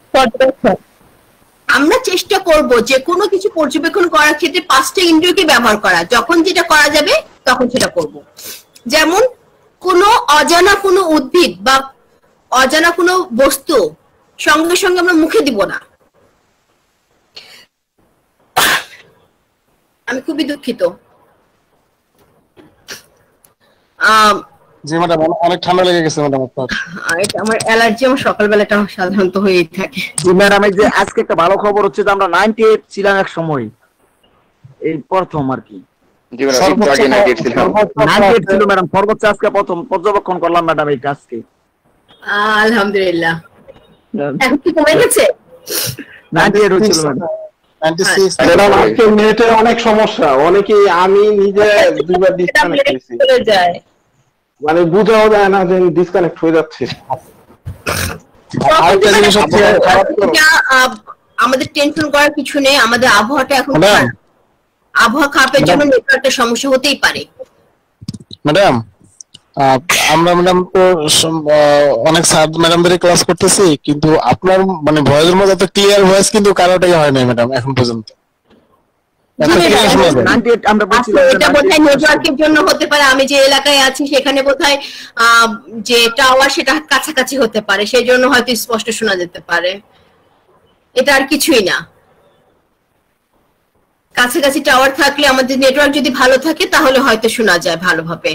আমরা চেষ্টা করব যে কোনো কিছু পর্যবেক্ষণ করার ক্ষেত্রে 5টা ইন্দ্রিয়কে ব্যবহার করা। যখন যেটা করা যাবে তখন সেটা করব। যেমন কোনো অজানা কোনো উদ্ভিদ বা অজানা কোনো বস্তু সঙ্গে সঙ্গে আমরা মুখে দিব না। আমি খুবই দুঃখিত। জি ম্যাডাম, অনেক ঠান্ডা লেগে গেছে ম্যাডাম আপনার। এটা আমার অ্যালার্জি, আমার সকালবেলাটা সাধারণত হয়েই থাকে। জি ম্যাডাম, এই যে আজকে একটা ভালো খবর হচ্ছে যে আমরা 98 ছিলাম এক সময়, এই প্রথম আর কি। জি ম্যাডাম, একটু আগে 98 ছিল। 98 ছিল ম্যাডাম, সর্বোচ্চ আজকে প্রথম পর্যবেক্ষণ করলাম ম্যাডাম এই আজকে। আলহামদুলিল্লাহ। এখন কি কমে গেছে? 98 হয়েছিল ম্যাডাম। 96 ম্যাডাম, আজকে নেটে অনেক সমস্যা, অনেকেই আমি নিজে দুইবার ডিসকানেক্ট হয়েছি, চলে যায়। মানে বুঝাও যায় না যে ডিসকানেক্ট হয়ে যাচ্ছে। আরেকটা জিনিস হচ্ছে আমাদের টেনশন করার কিছু নেই, আমাদের আবহাওয়াটা এখন ম্যাডাম, খারাপ। আবহাওয়া খারাপের জন্য নেটওয়ার্কটা সমস্যা হতেই পারে। ম্যাডাম আমরা ম্যাডাম তো অনেক স্যার ম্যাডামদের ক্লাস করতেছি, কিন্তু আপনার মানে ভয়েসের মধ্যে তো ক্লিয়ার ভয়েস কিন্তু কারোটাই হয় না ম্যাডাম এখন পর্যন্ত। আমরা এটা বোধহয় নেটওয়ার্কের জন্য হতে পারে। আমি যে এলাকায় আছি সেখানে বোধহয় যে টাওয়ার সেটা কাছাকাছি হতে পারে, সেই জন্য হয়তো স্পষ্ট শোনা যেতে পারে। এটা আর কিছুই না। কাছাকাছি টাওয়ার থাকলে, আমাদের নেটওয়ার্ক যদি ভালো থাকে তাহলে হয়তো শোনা যায় ভালোভাবে।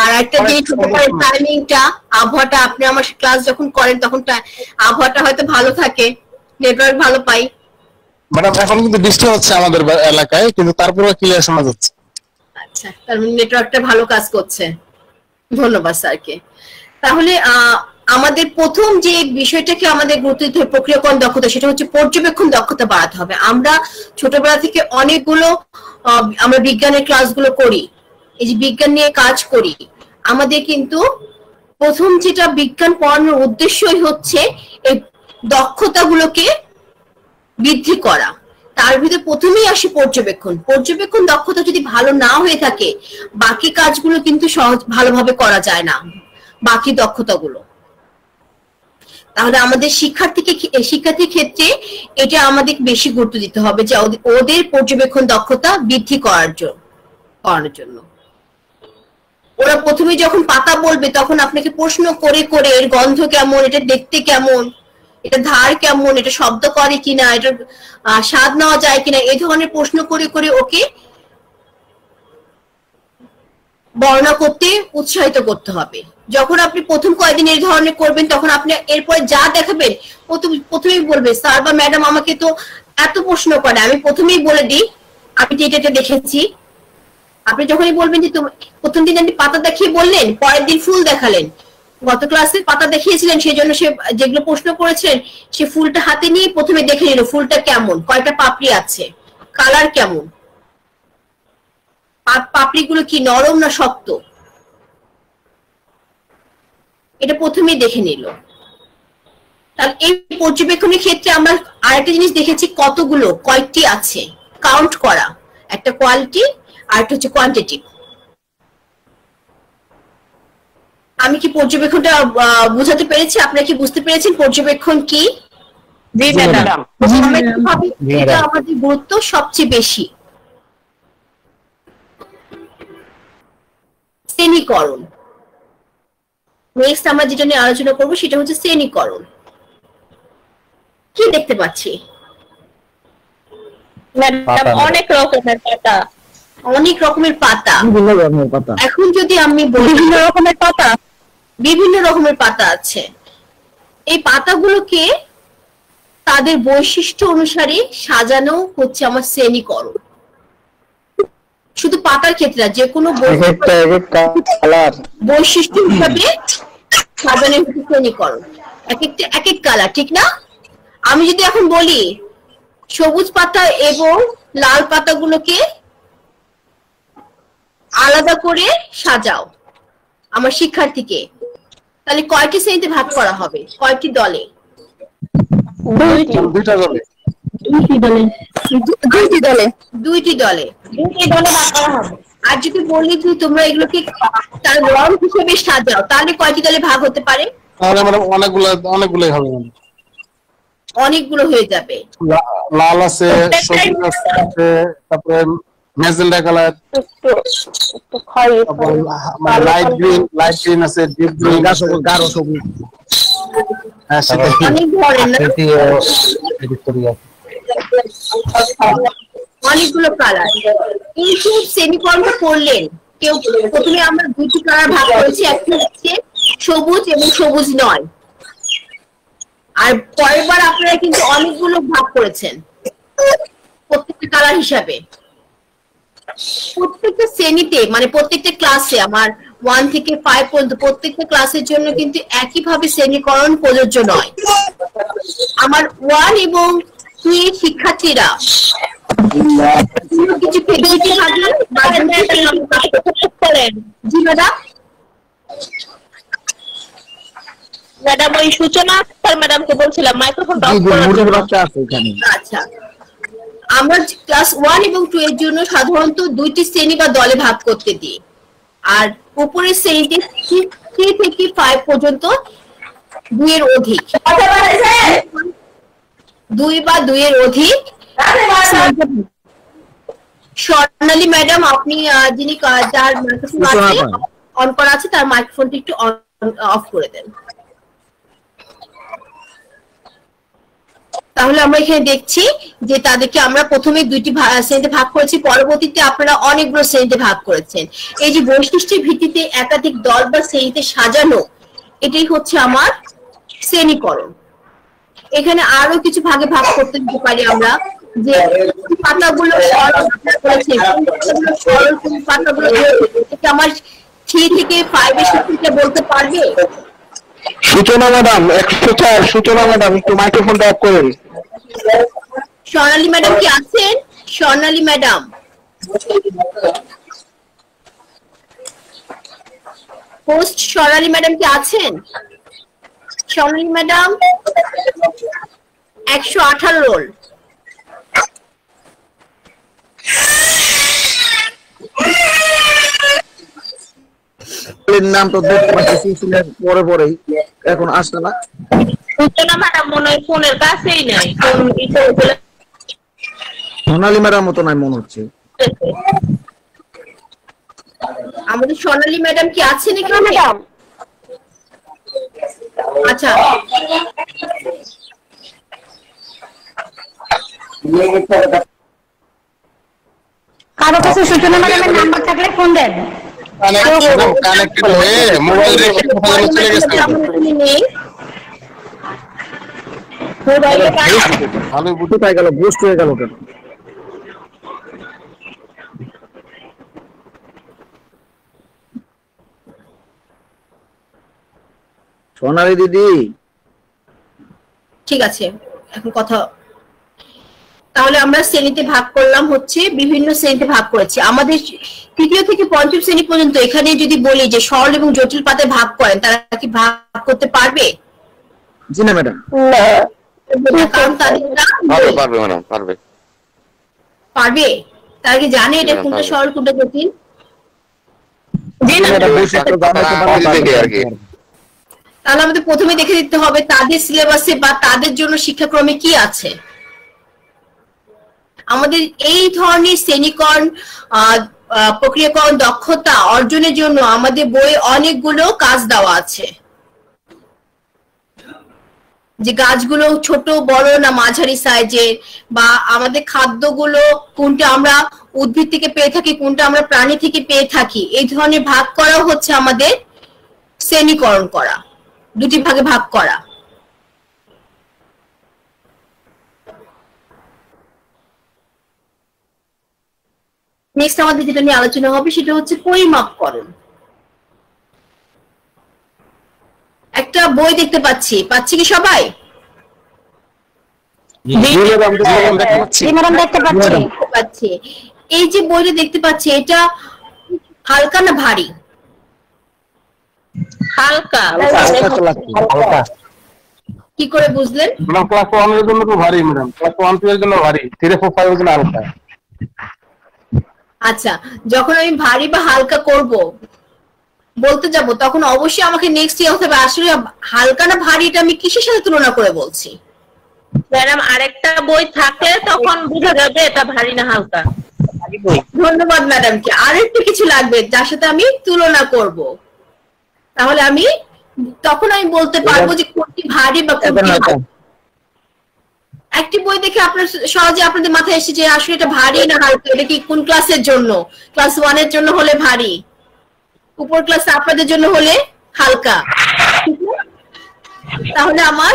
আর একটা জিনিস হতে পারে টাইমিংটা, আবহাওয়াটা। আপনি আমার ক্লাস যখন করেন তখন আবহাওয়াটা হয়তো ভালো থাকে, নেটওয়ার্ক ভালো পাই। ম্যাডাম এখন কিন্তু বৃষ্টি হচ্ছে আমাদের এলাকায়, কিন্তু তারপরেও ক্লিয়ার শোনা যাচ্ছে। আচ্ছা, তার মানে নেটওয়ার্কটা ভালো কাজ করছে। ধন্যবাদ স্যারকে। তাহলে আমাদের প্রথম যে বিষয়টাকে আমাদের গুরুত্ব দিতে হবে প্রক্রিয়াকরণ দক্ষতা, সেটা হচ্ছে পর্যবেক্ষণ দক্ষতা বাড়াতে হবে। আমরা ছোটবেলা থেকে অনেকগুলো আমরা বিজ্ঞানের ক্লাসগুলো করি, এই যে বিজ্ঞান নিয়ে কাজ করি। আমাদের কিন্তু প্রথম যেটা বিজ্ঞান পড়ানোর উদ্দেশ্যই হচ্ছে এই দক্ষতাগুলোকে বৃদ্ধি করা। তার ভিতরে প্রথমেই আসে পর্যবেক্ষণ। পর্যবেক্ষণ দক্ষতা যদি ভালো না হয়ে থাকে, বাকি কাজগুলো কিন্তু সহজ ভালোভাবে করা যায় না, বাকি দক্ষতাগুলো। তাহলে আমাদের শিক্ষার্থীর ক্ষেত্রে এটা আমাদের বেশি গুরুত্ব দিতে হবে যে ওদের পর্যবেক্ষণ দক্ষতা বৃদ্ধি করানোর জন্য। ওরা প্রথমে যখন পাতা বলবে তখন আপনাকে প্রশ্ন করে করে এর গন্ধ কেমন, এটা দেখতে কেমন, এটা ধার কেমন, এটা শব্দ করে কিনা, এটা স্বাদ নেওয়া যায় কিনা, এই ধরনের প্রশ্ন করে করে ওকে বর্ণনা করতে উৎসাহিত করতে হবে। যখন আপনি প্রথম কয়েকদিন এই ধরনের করবেন, তখন আপনি এরপরে যা দেখাবেন ও তো প্রথমেই বলবে, স্যার বা ম্যাডাম আমাকে তো এত প্রশ্ন করে, আমি প্রথমেই বলে দিই আমি এটা দেখেছি। আপনি যখনই বলবেন যে প্রথম দিন আপনি পাতা দেখিয়ে বললেন, পরের দিন ফুল দেখালেন, গত ক্লাসে পাতা দেখিয়েছিলেন, সেই জন্য সে যেগুলো প্রশ্ন করেছেন সে ফুলটা হাতে নিয়ে প্রথমে দেখে নিল ফুলটা কেমন, কয়টা পাপড়ি আছে, কালার কেমন, পাপড়িগুলো কি নরম না শক্ত, এটা প্রথমেই দেখে নিল। তাহলে এই পর্যবেক্ষণের ক্ষেত্রে আমরা আরেকটা জিনিস দেখেছি, কতগুলো, কয়টি আছে, কাউন্ট করা। একটা কোয়ালিটি আর একটা হচ্ছে কোয়ান্টিটি। আমি কি পর্যবেক্ষণটা বুঝাতে পেরেছি? আপনারা কি বুঝতে পেরেছেন পর্যবেক্ষণ কি? জি ম্যাডাম। এটা আমাদের গুরুত্ব সবচেয়ে বেশি। শ্রেণীকরণ, নেক্সট আমরা যেটা নিয়ে আলোচনা করবো সেটা হচ্ছে শ্রেণীকরণ। কি দেখতে পাচ্ছি? ম্যাডাম অনেক রকমের পাতা। অনেক রকমের পাতা। বিভিন্ন ধরনের পাতা। এখন যদি আমি বলি বিভিন্ন রকমের পাতা, বিভিন্ন রকমের পাতা আছে, এই পাতাগুলোকে তাদের বৈশিষ্ট্য অনুসারে সাজানো হচ্ছে আমার শ্রেণীকরণ। শুধু পাতার ক্ষেত্রে, যে কোনো বৈশিষ্ট্য হিসাবে সাজানো হচ্ছে শ্রেণীকরণ। এক এক কালার, ঠিক না? আমি যদি এখন বলি সবুজ পাতা এবং লাল পাতাগুলোকে আলাদা করে সাজাও আমার শিক্ষার্থীকে, তাহলে কয়টি শ্রেণীতে ভাগ করা হবে? কয়টি দলে? দুইটি দলে ভাগ করা হবে। আর যদি বলি যে তোমরা এগুলোকে তার রং হিসেবে সাজাও, তাহলে কয়টি দলে ভাগ হতে পারে? তাহলে ম্যাডাম অনেকগুলোই হবে। অনেকগুলো হয়ে যাবে। লাল আছে, সবুজ আছে, তারপরে ম্যাজেন্টা কালার, লাইট গ্রিন আছে, ডিপ গ্রিন, গাঢ় সবুজ। হ্যাঁ সেটা অনেক ধরনের না? অনেকগুলো কালার। এই যে শ্রেণীকরণটা করলেন, কেউ প্রথমে আমরা দুইটি কালার ভাগ করেছি, একটা হচ্ছে সবুজ এবং সবুজ নয়। আর পরের বার আপনারা কিন্তু অনেকগুলো ভাগ করেছেন প্রত্যেকটা কালার হিসাবে। প্রত্যেকটা শ্রেণীতে মানে প্রত্যেকটা ক্লাসে, আমার 1 থেকে 5 পর্যন্ত প্রত্যেকটা ক্লাসের জন্য কিন্তু একইভাবে শ্রেণীকরণ প্রযোজ্য নয়। আমার 1 এবং 2 এর শিক্ষার্থীরা কিছু ফেসিলিটি থাকলে জি ম্যাডাম। ম্যাডাম ওই সূচনা স্যার ম্যাডামকে বলছিলাম মাইক্রোফোনটা অফ করার জন্য। আচ্ছা, আমরা ক্লাস 1 এবং 2 এর জন্য সাধারণত দুইটি শ্রেণী বা দলে ভাগ করতে দিই। আর উপরের শ্রেণীতে 3 থেকে 5 পর্যন্ত 2 এর অধিক, 2 বা 2 এর অধিক। স্বর্ণালী ম্যাডাম, আপনি যিনি যার মাইক্রোফোন আছে অন করা আছে, তার মাইক্রোফোনটি একটু অফ করে দেন। তাহলে আমরা এখানে দেখছি যে তাদেরকে আমরা প্রথমে দুইটি শ্রেণীতে ভাগ করেছি, পরবর্তীতে আপনারা অনেকগুলো শ্রেণীতে ভাগ করেছেন। এই যে বৈশিষ্ট্যের ভিত্তিতে একাধিক দল বা শ্রেণীতে সাজানো, এটাই হচ্ছে আমার শ্রেণীকরণ। এখানে আরো কিছু ভাগে ভাগ করতে দিতে পারি আমরা, যে পাতাগুলো সরল কোন পাতাগুলো, এটা আমার 3 থেকে 5 এর শিক্ষার্থীরা বলতে পারবে? সূচনা ম্যাডাম 104, সূচনা ম্যাডাম একটু মাইক্রোফোনটা অফ করেন। স্বর্ণালী ম্যাডাম কি আছেন? স্বর্ণালী ম্যাডাম, হোস্ট স্বর্ণালী ম্যাডাম কি আছেন? স্বর্ণালী ম্যাডাম 118 রোল। নাম তো দেখতে পাচ্ছি পরেই, এখন আসছে না। সূচনা ম্যাডাম মনে হয় ফোনের কাছেই নাই, সোনালী ম্যাডাম মতো নাই মনে হচ্ছে। আমাদের স্বর্ণালী ম্যাডাম কি আছেন এখানে? ম্যাডাম আচ্ছা, কারো কাছে সূচনা ম্যাডামের নাম্বার থাকলে ফোন দেন। কানেক্টেড হয়ে মোবাইল রেখে কোথাও চলে গেছে। ভালো বুঝতে পাই গেল, বুস্ট হয়ে গেল কেন? সোনালী দিদি ঠিক আছে, এখন কথা। তাহলে আমরা শ্রেণীতে ভাগ করলাম, হচ্ছে বিভিন্ন শ্রেণীতে ভাগ করেছি। আমাদের 3য় থেকে 5ম শ্রেণী পর্যন্ত এখানে যদি বলি যে সরল এবং জটিল পাতায় ভাগ করেন, তারা কি ভাগ করতে পারবে? জি না ম্যাডাম, না কারণ তাদেরটা পারবে ম্যাডাম, পারবে। পারবে, তারা কি জানে এটা না, কোনটা পারবে। সরল কোনটা কঠিন? জি না ম্যাডাম বৈশিষ্ট্য জানাতে পারলে দেখে আর কি। তাহলে আমাদের প্রথমে দেখে দিতে হবে তাদের সিলেবাসে বা তাদের জন্য শিক্ষাক্রমে কি আছে। আমাদের এই ধরনের শ্রেণীকরণ প্রক্রিয়াকরণ দক্ষতা অর্জনের জন্য আমাদের বইয়ে অনেকগুলো কাজ দেওয়া আছে, যে গাছগুলো ছোট বড় না মাঝারি সাইজের, বা আমাদের খাদ্যগুলো কোনটা আমরা উদ্ভিদ থেকে পেয়ে থাকি কোনটা আমরা প্রাণী থেকে পেয়ে থাকি, এই ধরনের ভাগ করা হচ্ছে আমাদের শ্রেণীকরণ করা, দুটি ভাগে ভাগ করা। নেক্সট আমাদের যেটা নিয়ে আলোচনা হবে সেটা হচ্ছে পরিমাপকরণ। একটা বই দেখতে পাচ্ছি কি সবাই? জি ম্যাডাম দেখতে পাচ্ছি। এই যে বইটা দেখতে পাচ্ছি এটা হালকা না ভারী? হালকা। হালকা। কি করে বুঝলেন? ম্যাডাম ক্লাস 1 এর জন্য তো ভারী ম্যাডাম, ক্লাস 1 2 এর জন্য ভারী, 3 4 5 এর জন্য হালকা। আচ্ছা, যখন আমি ভারী বা হালকা করব বলতে যাব তখন অবশ্যই আমাকে নেক্সট ইয়ার হতে হবে আসলে হালকা না ভারী এটা আমি কিসের সাথে তুলনা করে বলছি। ম্যাডাম আরেকটা বই থাকলে তখন বোঝা যাবে এটা ভারী না হালকা। ধন্যবাদ ম্যাডামকে। আর একটু কিছু লাগবে যার সাথে আমি তুলনা করব, তাহলে আমি তখন আমি বলতে পারবো যে কোনটি ভারী বা কোনটি হালকা। একটি বই দেখে আপনার সহজে আপনাদের মাথায় এসে যে আসলে এটা ভারী না হালকা, এটা কি কোন ক্লাসের জন্য? ক্লাস 1 এর জন্য হলে ভারী, উপর ক্লাসে আপনাদের জন্য হলে হালকা। তাহলে আমার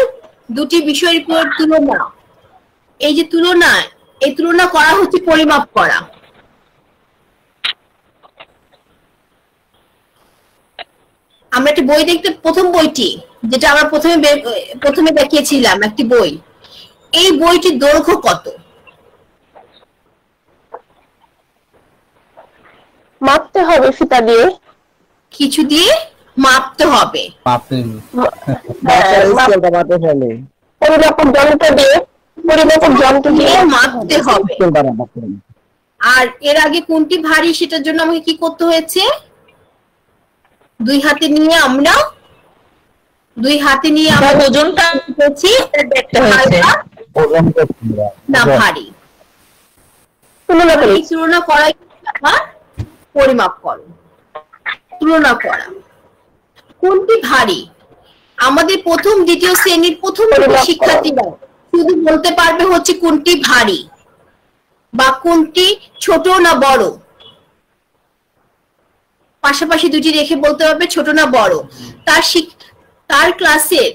দুটি বিষয়ের উপর তুলনা, এই যে তুলনা, এই তুলনা করা হচ্ছে পরিমাপ করা। আমরা একটা বই দেখতে, প্রথম বইটি যেটা আমরা প্রথমে দেখিয়েছিলাম একটি বই, এই বইটির দৈর্ঘ্য কত? মাপতে হবে ফিতা দিয়ে, কিছু দিয়ে মাপতে হবে, পরিমাপক যন্ত্র দিয়ে, পরিমাপক যন্ত্র দিয়ে মাপতে হবে। আর এর আগে কোনটি ভারী সেটার জন্য আমাকে কি করতে হয়েছে? দুই হাতে নিয়ে আমরা ওজনটা দেখছি দেখতে হয়েছে না ভারী। তুলনা করাই আমার পরিমাপ করো, তুলনা করা কোনটি ভারী। আমাদের প্রথম দ্বিতীয় শ্রেণীর প্রথম শিক্ষার্থীরা শুধু বলতে পারবে হচ্ছে কোনটি ভারী বা কোনটি ছোট না বড়, পাশাপাশি দুটি রেখে বলতে পারবে ছোট না বড়। তার ক্লাসের,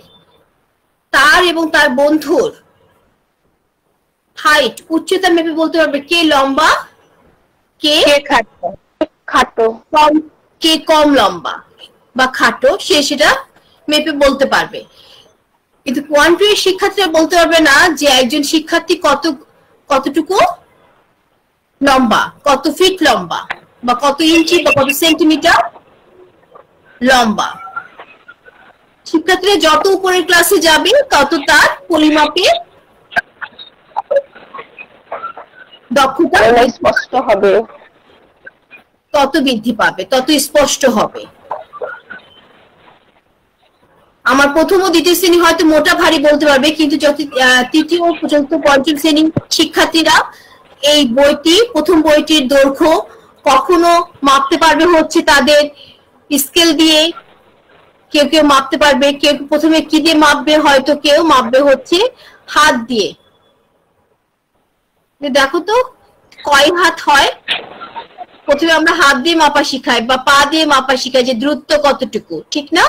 তার এবং তার বন্ধুর হাইট, উচ্চতা মেপে বলতে পারবে কে লম্বা, কে খাটো, কে কম লম্বা বা খাটো, সে সেটা মেপে বলতে পারবে। কিন্তু কোয়ান্টিটির শিক্ষার্থীরা বলতে পারবে না যে একজন শিক্ষার্থী কতটুকু লম্বা, কত ফিট লম্বা, বা কত ইঞ্চি বা কত সেন্টিমিটার লম্বা। শিক্ষার্থীরা যত উপরের ক্লাসে যাবে তত তার পরিমাপের দক্ষতা স্পষ্ট হবে, তত বৃদ্ধি পাবে, তত স্পষ্ট হবে। আমার প্রথম ও দ্বিতীয় শ্রেণী হয়তো মোটা ভারী বলতে পারবে, কিন্তু তৃতীয় চতুর্থ পঞ্চম শ্রেণীর শিক্ষার্থীরা এই বইটি, প্রথম বইটির দৈর্ঘ্য কখনো মাপতে পারবে হচ্ছে তাদের স্কেল দিয়ে, কেউ কেউ মাপতে পারবে, কেউ প্রথমে কি দিয়ে মাপবে, হয়তো কেউ মাপবে হচ্ছে হাত দিয়ে। দেখো তো কয় হাত হয়, প্রথমে আমরা হাত দিয়ে মাপা শিখাই বা পা দিয়ে মাপা শিখাই যে দূরত্ব কতটুকু, ঠিক না?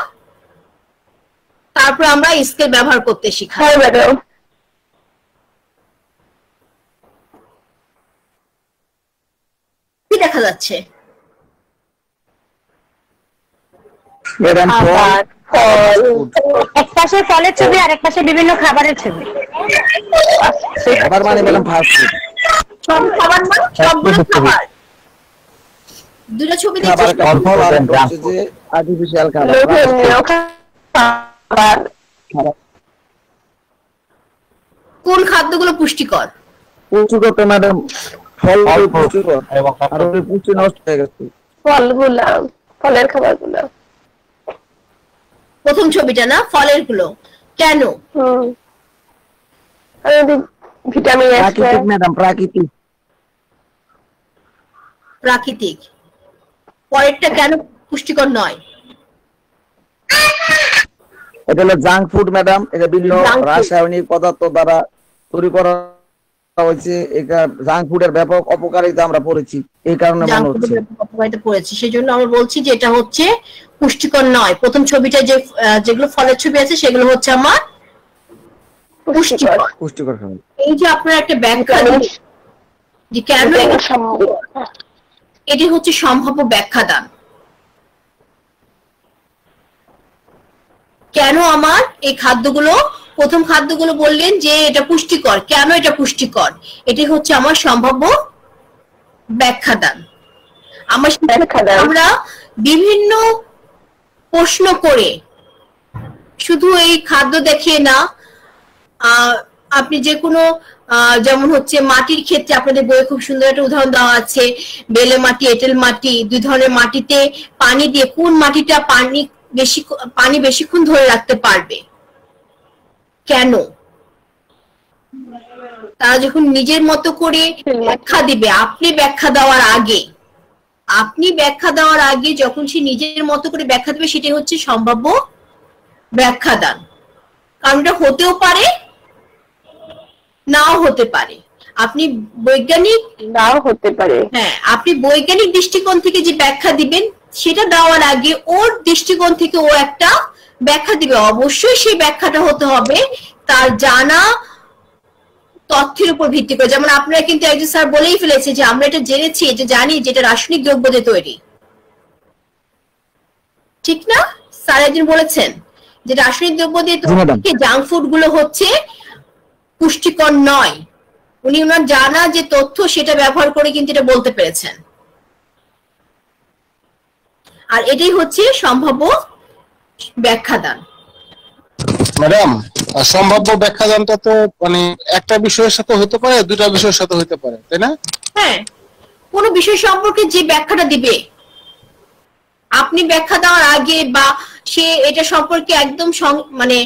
তারপর আমরা স্কেল ব্যবহার করতে শিখাই। কি দেখা যাচ্ছে? এক পাশে ফলের ছবি আর এক পাশে বিভিন্ন খাবারের ছবি। খাবার মানে ম্যাডাম ফাস্ট ফুড, সব খাবার না, সবগুলো খাবার। দুটো ছবি দেখছি, আর্টিফিশিয়াল খাবার। কোন খাদ্যগুলো পুষ্টিকর? পুষ্টিকর তো ম্যাডাম ফল পুষ্টিকর, আর ওই পুষ্টি নষ্ট হয়ে গেছে। ফলগুলা, ফলের খাবারগুলা। প্রথম ছবিটা না, ফলের গুলো। কেন? ভিটামিন আছে। প্রাকৃতিক ম্যাডাম, প্রাকৃতিক। প্রাকৃতিক। পরেরটা কেন পুষ্টিকর নয়? এটা হলো জাঙ্ক ফুড ম্যাডাম, এটা বিভিন্ন Junk food। রাসায়নিক পদার্থ দ্বারা তৈরি করা হয়েছে। এটা জাঙ্ক ফুডের ব্যাপক অপকারিতা আমরা পড়েছি, এই কারণে মনে হচ্ছে। অপকারিতা পড়েছি, সেই জন্য আমরা বলছি যে এটা হচ্ছে পুষ্টিকর নয়। প্রথম ছবিটা যেগুলো ফলের ছবি আছে সেগুলো হচ্ছে আমার পুষ্টিকর। পুষ্টিকর খাবার। এই যে আপনার একটা ব্যাখ্যা দিলেন যে কেন, এটি হচ্ছে সম্ভাব্য ব্যাখ্যা দান। কেন আমার এই খাদ্যগুলো, প্রথম খাদ্যগুলো বললেন যে এটা পুষ্টিকর, কেন এটা পুষ্টিকর, এটি হচ্ছে আমার সম্ভাব্য ব্যাখ্যা দান। আমরা বিভিন্ন প্রশ্ন করে শুধু এই খাদ্য দেখিয়ে না, আপনি যে কোনো যেমন হচ্ছে মাটির ক্ষেত্রে আপনাদের বইয়ে খুব সুন্দর একটা উদাহরণ দেওয়া আছে, বেলে মাটি, এঁটেল মাটি, দুই ধরনের মাটিতে পানি দিয়ে কোন মাটিটা পানি বেশিক্ষণ ধরে রাখতে পারবে, কেন? তারা যখন নিজের মতো করে ব্যাখ্যা দিবে, আপনি ব্যাখ্যা দেওয়ার আগে যখন সে নিজের মতো করে ব্যাখ্যা দেবে, সেটাই হচ্ছে সম্ভাব্য ব্যাখ্যা দান। কারণ এটা হতেও পারে, নাও হতে পারে। আপনি বৈজ্ঞানিক নাও হতে পারে। হ্যাঁ, আপনি বৈজ্ঞানিক দৃষ্টিকোণ থেকে যে ব্যাখ্যা দিবেন সেটা দেওয়ার আগে ওর দৃষ্টিকোণ থেকে ও একটা ব্যাখ্যা দিবে। অবশ্যই সেই ব্যাখ্যাটা হতে হবে তার জানা তথ্যের উপর ভিত্তি করে। যেমন আপনারা কিন্তু একজন স্যার বলেই ফেলেছে যে আমরা এটা জেনেছি, এটা জানি যেটা রাসায়নিক দ্রব্য দিয়ে তৈরি, ঠিক না? স্যার একদিন বলেছেন যে রাসায়নিক দ্রব্য দিয়ে তৈরি জাঙ্ক ফুড গুলো হচ্ছে পুষ্টিকর নয়। উনি ওনার জানা যে তথ্য সেটা ব্যবহার করে কিন্তু এটা বলতে পেরেছেন। আর এটাই হচ্ছে সম্ভাব্য ব্যাখ্যা দান। ম্যাডাম, সম্ভাব্য ব্যাখ্যা দানটা তো মানে একটা বিষয়ের সাথে হতে পারে, দুটা বিষয়ের সাথে হতে পারে, তাই না? হ্যাঁ, কোন বিষয় সম্পর্কে যে ব্যাখ্যাটা দিবে, আপনি ব্যাখ্যা দেওয়ার আগে বা সে এটা সম্পর্কে একদম মানে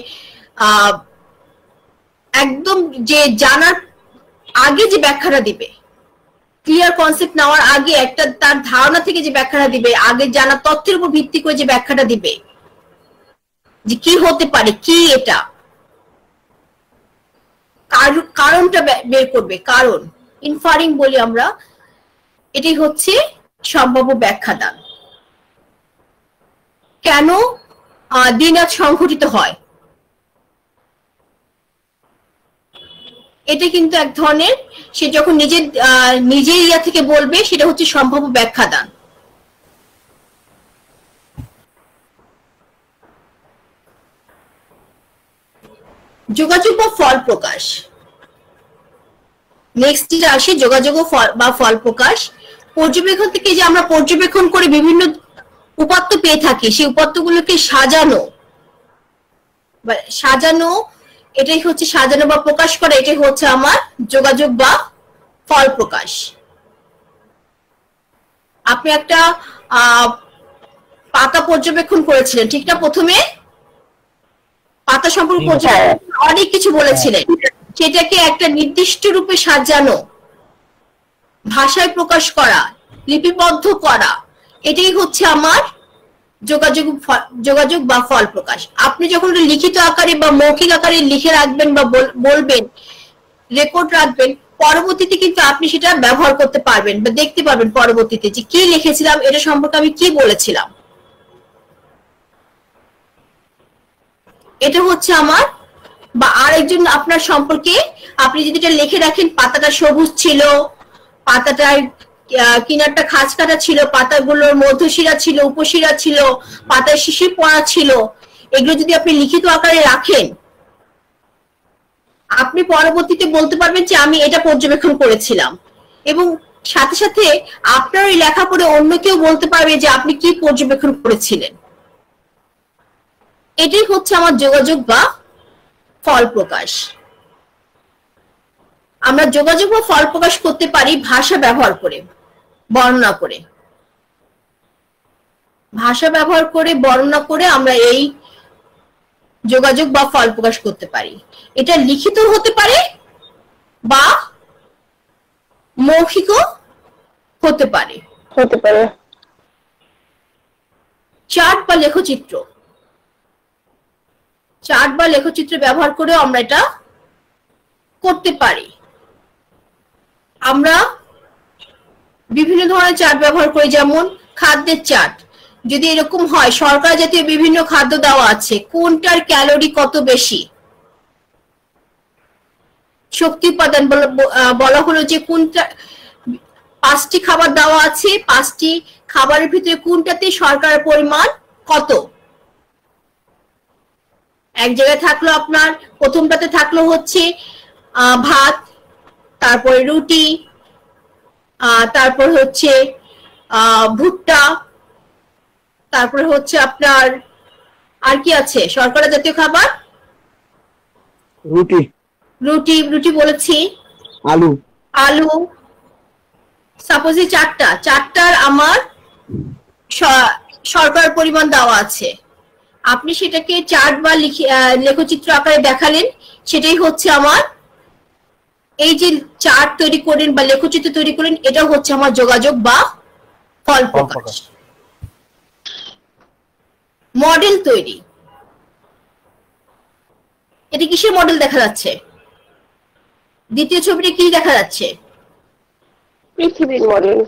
একদম যে জানার আগে যে ব্যাখ্যাটা দিবে, ক্লিয়ার কনসেপ্ট নেওয়ার আগে একটা তার ধারণা থেকে যে ব্যাখ্যাটা দিবে, আগে জানা তথ্যের উপর ভিত্তি করে যে ব্যাখ্যাটা দিবে যে কি হতে পারে, কি এটা, কারণটা বের করবে, কারণ ইনফারিং বলি আমরা, এটাই হচ্ছে সম্ভাব্য ব্যাখ্যা দান। কেন দিন-রাত সংঘটিত হয়, এটা কিন্তু এক ধরনের, সে যখন নিজের ইয়া থেকে বলবে সেটা হচ্ছে সম্ভাব্য ব্যাখ্যা দান। যোগাযোগ বা ফল প্রকাশ। নেক্সট যেটা আসে যোগাযোগ বা ফল প্রকাশ। পর্যবেক্ষণ থেকে যে আমরা পর্যবেক্ষণ করে বিভিন্ন উপাত্ত পেয়ে থাকি, সেই উপাত্তগুলোকে সাজানো, এটাই হচ্ছে সাজানো বা প্রকাশ করা, এটাই হচ্ছে আমার যোগাযোগ বা ফল প্রকাশ। আপনি একটা পাতা পর্যবেক্ষণ করেছিলেন, ঠিক না? প্রথমে পাতা সম্পর্কে অনেক কিছু বলেছিলেন, সেটাকে একটা নির্দিষ্ট রূপে সাজানো, ভাষায় প্রকাশ করা, লিপিবদ্ধ করা, এটাই হচ্ছে আমার যোগাযোগ বা ফল প্রকাশ। আপনি যখন লিখিত আকারে বা মৌখিক আকারে লিখে রাখবেন বা বলবেন, রেকর্ড রাখবেন, পরবর্তীতে কিন্তু আপনি সেটা ব্যবহার করতে পারবেন বা দেখতে পারবেন পরবর্তীতে যে কি লিখেছিলাম, এটা সম্পর্কে আমি কি বলেছিলাম। এটা হচ্ছে আমার, বা আরেকজন আপনার সম্পর্কে আপনি যদি এটা লিখে রাখেন, পাতাটা সবুজ ছিল, পাতাটার কিনারটা খাঁজ কাটা ছিল, পাতাগুলোর মধ্যশিরা ছিল, উপশিরা ছিল, পাতায় শিশির পড়া ছিল, এগুলো যদি আপনি লিখিত আকারে রাখেন, আপনি পরবর্তীতে বলতে পারবেন যে আমি এটা পর্যবেক্ষণ করেছিলাম, এবং সাথে সাথে আপনার এই লেখা পড়ে অন্য কেউ বলতে পারবে যে আপনি কি পর্যবেক্ষণ করেছিলেন। এটাই হচ্ছে আমার যোগাযোগ বা ফল প্রকাশ। আমরা যোগাযোগ বা ফল প্রকাশ করতে পারি ভাষা ব্যবহার করে, বর্ণনা করে। ভাষা ব্যবহার করে, বর্ণনা করে আমরা এই যোগাযোগ বা ফল প্রকাশ করতে পারি। এটা লিখিত হতে পারে বা মৌখিকও হতে পারে। হতে পারে। চার্ট বা লেখচিত্র, চার্ট বা লেখচিত্র ব্যবহার করে আমরা এটা করতে পারি। আমরা বিভিন্ন ধরনের চার্ট ব্যবহার করি, যেমন খাদ্যের চার্ট। যদি এরকম হয় শর্করা জাতীয় বিভিন্ন খাদ্য দেওয়া আছে, কোনটার ক্যালোরি কত বেশি, শক্তি উপাদান বলা হলো যে কোনটা, 5টি খাবার দেওয়া আছে, 5টি খাবারের ভিতরে কোনটাতে শর্করার পরিমাণ কত। এক জায়গায় থাকলো আপনার, প্রথমটাতে থাকলো হচ্ছে ভাত, তারপরে রুটি, তারপর হচ্ছে ভুট্টা, তারপরে হচ্ছে আপনার আর কি আছে শর্করা জাতীয় খাবার, রুটি, রুটি রুটি বলেছি, আলু, আলু। সাপোজ এই চারটার আমার শর্করার পরিমাণ দেওয়া আছে, আপনি সেটাকে চার্ট বা লেখচিত্র আকারে দেখালেন, সেটাই হচ্ছে আমার এই যে চার্ট তৈরি করেন বা লেখচিত্র তৈরি করেন, এটা হচ্ছে আমার যোগাযোগ বা ফল প্রকাশ। মডেল তৈরি, এটা কিসের মডেল দেখা যাচ্ছে? দ্বিতীয় ছবিটা কি দেখা যাচ্ছে? পৃথিবীর মডেল।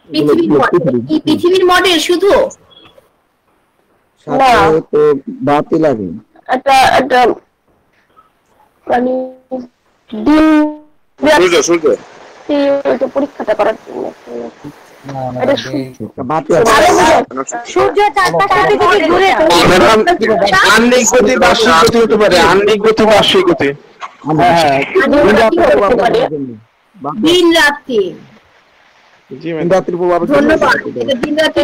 পৃথিবীর মডেল। এই পৃথিবীর মডেল শুধু সাথে তো বাতি লাগে। একটা মানে দিন পরীক্ষাটা করার জন্য সূর্য চারপাশে ঘুরে আন্নিক গতি বার্ষিক গতি হতে পারে, আন্নিক গতি বার্ষিক গতি। দিন রাত্রি। ধন্যবাদ। দিন রাত্রি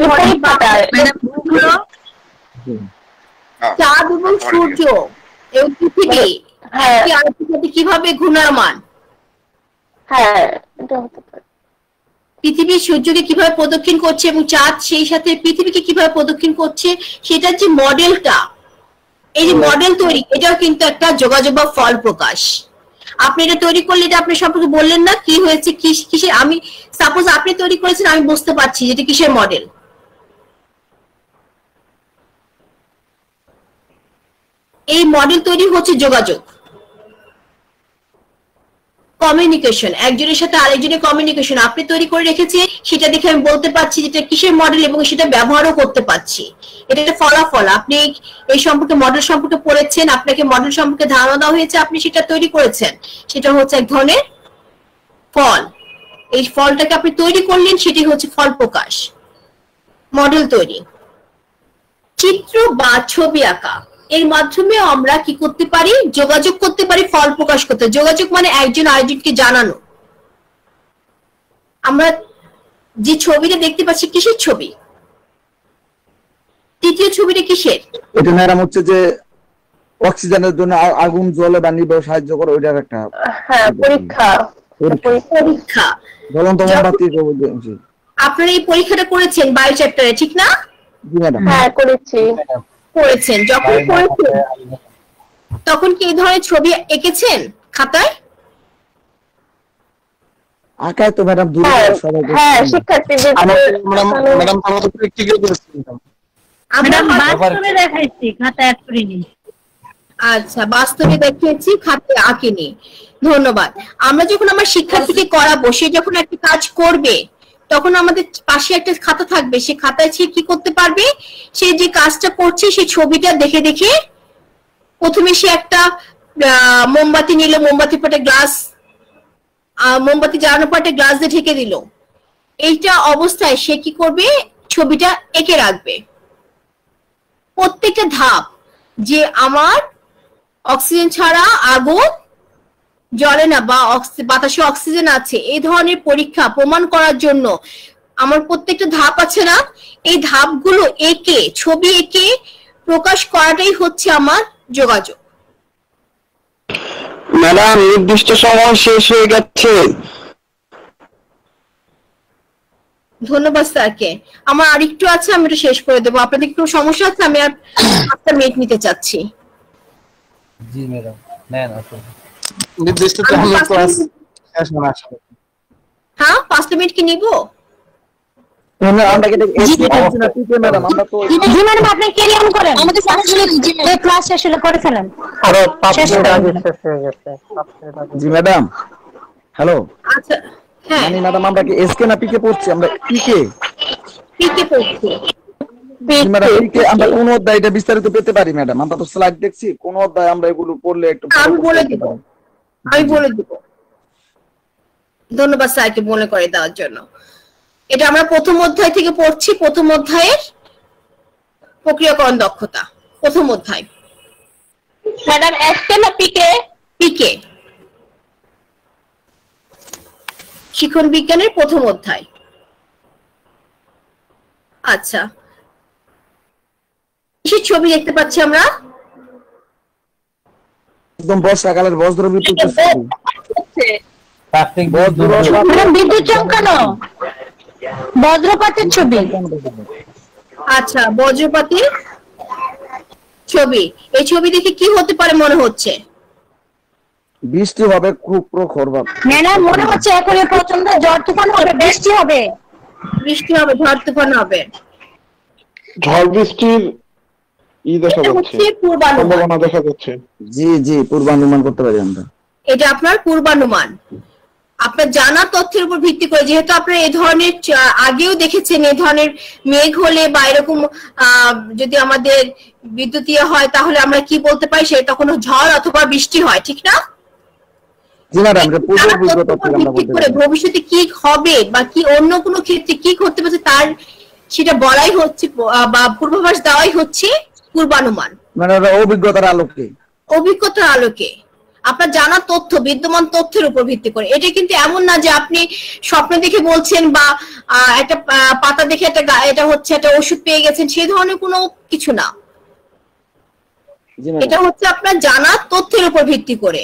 চাঁদ এবং সূর্য এবং পৃথিবী কিভাবে ঘূর্ণায়মান, হ্যাঁ এটা হতে পারে। পৃথিবী সূর্যকে কিভাবে প্রদক্ষিণ করছে এবং চাঁদ সেই সাথে পৃথিবীকে কিভাবে প্রদক্ষিণ করছে, সেটার যে মডেলটা, এই যে মডেল তৈরি, এটাও কিন্তু একটা যোগাযোগ বা ফল প্রকাশ। আপনি এটা তৈরি করলে, এটা আপনি সম্পর্কে বললেন না কি হয়েছে, কিসের, আমি সাপোজ আপনি তৈরি করেছেন, আমি বুঝতে পারছি যেটা কিসের মডেল। এই মডেল তৈরি হচ্ছে যোগাযোগ, কমিউনিকেশন, একজনের সাথে আরেকজনের কমিউনিকেশন আপনি তৈরি করে রেখেছে, সেটা দেখে আমি বলতে পারছি যেটা কিসের মডেল এবং সেটা ব্যবহারও করতে পারছি। এটা একটা ফলাফল। আপনি এই সম্পর্কে মডেল সম্পর্কে পড়েছেন, আপনাকে মডেল সম্পর্কে ধারণা দেওয়া হয়েছে, আপনি সেটা তৈরি করেছেন, সেটা হচ্ছে এক ধরনের ফল। এই ফলটাকে আপনি তৈরি করলেন, সেটি হচ্ছে ফল প্রকাশ, মডেল তৈরি। চিত্র বা ছবি আঁকা, এর মাধ্যমে আমরা কি করতে পারি? যোগাযোগ করতে পারি, ফল প্রকাশ করতে। যোগাযোগ মানে একজন আরেকজনকে জানানো। আমরা যে ছবিটা দেখতে পাচ্ছি, কিসের ছবি? তৃতীয় ছবিটা কিসের? এটা ম্যাডাম হচ্ছে যে অক্সিজেনের জন্য আগুন জ্বলে বা নিবে সাহায্য করে, ওইটার একটা হ্যাঁ পরীক্ষা। পরীক্ষা। জ্বলন্ত মোমবাতি। আপনারা এই পরীক্ষাটা করেছেন বায়ো চ্যাপ্টারে, ঠিক না? জি ম্যাডাম। হ্যাঁ করেছেন। যখন করেছেন তখন কি এই ধরনের ছবি এঁকেছেন খাতায়? আঁকায় তো ম্যাডাম দূরে সবাই। হ্যাঁ শিক্ষার্থীদের ম্যাডাম আমরা তো প্র্যাকটিক্যাল করেছিলাম। আমরা বাস্তবে দেখাইছি, খাতায় অ্যাড করিনি। আচ্ছা, বাস্তবে দেখিয়েছি, খাতায় আঁকিনি। ধন্যবাদ। আমরা যখন আমার শিক্ষার্থীকে করাবো, সে যখন একটা কাজ করবে, তখন আমাদের পাশে একটা খাতা থাকবে, সে খাতায় সে কি করতে পারবে? সে যে কাজটা করছে সেই ছবিটা দেখে দেখে প্রথমে সে একটা মোমবাতি নিল, মোমবাতি পরে গ্লাস, মোমবাতি জ্বালানোর পর একটা গ্লাস দিয়ে ঢেকে দিল। এইটা অবস্থায় সে কি করবে? ছবিটা এঁকে রাখবে। প্রত্যেকটা ধাপ, যে আমার অক্সিজেন ছাড়া আগুন জ্বলে না বা বাতাসে অক্সিজেন আছে, এই ধরনের পরীক্ষা প্রমাণ করার জন্য আমার প্রত্যেকটা ধাপ আছে না, এই ধাপগুলো এঁকে, ছবি এঁকে প্রকাশ করাটাই হচ্ছে আমার যোগাযোগ। ম্যাডাম নির্দিষ্ট সময় শেষ হয়ে গেছে। ধন্যবাদ স্যারকে। আমার আরেকটু আছে, আমি এটা শেষ করে দেবো। আপনাদের একটু সমস্যা আছে, আমি আর 5টা মিনিট নিতে চাচ্ছি। জি ম্যাডাম নেন আসুন। নির্দিষ্ট টাইমে ক্লাস শেষ না আসলে। হ্যাঁ 5টা মিনিট কি নিব? আমরা কি এসকে করছি না পিকে ম্যাডাম? আমরা তো জি ম্যাডাম আপনি ক্যারি অন করেন, আমাদের ক্লাস শেষ হলে করে ফেলেন। আরো 5 মিনিট আগে শেষ হয়ে গেছে। জি ম্যাডাম। হ্যালো আচ্ছা হ্যাঁ মানে ম্যাডাম আমরা কি এসকে না পিকে পড়ছি? আমরা পিকে পিকে পড়ছি। ম্যাডাম পিকে আমরা কোন অধ্যায় এটা বিস্তারিত পেতে পারি ম্যাডাম? আমরা তো স্লাইড দেখছি, কোন অধ্যায় আমরা এগুলো পড়লে একটু আমি বলে দিব, আমি বলে দিব। ধন্যবাদ স্যারকে মনে করে দেওয়ার জন্য। এটা আমরা প্রথম অধ্যায় থেকে পড়ছি, প্রথম অধ্যায়ের প্রক্রিয়াকরণ দক্ষতা, প্রথম অধ্যায়। ম্যাডাম এসকে না পিকে? পিকে, শিক্ষণ বিজ্ঞানের প্রথম অধ্যায়। আচ্ছা, কিসের ছবি দেখতে পাচ্ছি আমরা? একদম বর্ষাকালের বজ্র বিদ্যুৎ ম্যাডাম বিদ্যুৎ চমকানো বজ্রপাতের ছবি। আচ্ছা, বজ্রপাতের ছবি। এই ছবি দেখে কি হতে পারে মনে হচ্ছে? বৃষ্টি হবে খুব প্রখর ভাবে। ম্যাডাম মনে হচ্ছে এখন প্রচন্ড ঝড় তুফান হবে, বৃষ্টি হবে। বৃষ্টি হবে, ঝড় তুফান হবে। ঝড় বৃষ্টির দেখা এটা যাচ্ছে, হচ্ছে পূর্বানুমান। সম্ভাবনা দেখা যাচ্ছে। জি জি পূর্বানুমান করতে পারি আমরা। এটা আপনার পূর্বানুমান, আপনার জানা তথ্যের উপর ভিত্তি করে। যেহেতু আপনারা এই ধরনের আগেও দেখেছেন, এই ধরনের মেঘ হলে বা এরকম যদি আমাদের বিদ্যুতীয় হয়, তাহলে আমরা কি বলতে পারি? সে তখন ঝড় অথবা বৃষ্টি হয়, ঠিক না? জি ম্যাডাম, আমরা পূর্ব অভিজ্ঞতা থেকে আমরা বলতে পারি। ভবিষ্যতে কি হবে বা কি অন্য কোনো ক্ষেত্রে কি করতে পারছে তার সেটা বলাই হচ্ছে বা পূর্বাভাস দেওয়াই হচ্ছে পূর্বানুমান। মানে অভিজ্ঞতার আলোকে, অভিজ্ঞতার আলোকে আপনার জানা তথ্য, বিদ্যমান তথ্যের উপর ভিত্তি করে। এটা কিন্তু এমন না যে আপনি স্বপ্ন দেখে বলছেন বা একটা পাতা দেখে এটা হচ্ছে একটা ওষুধ পেয়ে গেছেন, সেই ধরনের কোনো কিছু না। এটা হচ্ছে আপনার জানা তথ্যের উপর ভিত্তি করে।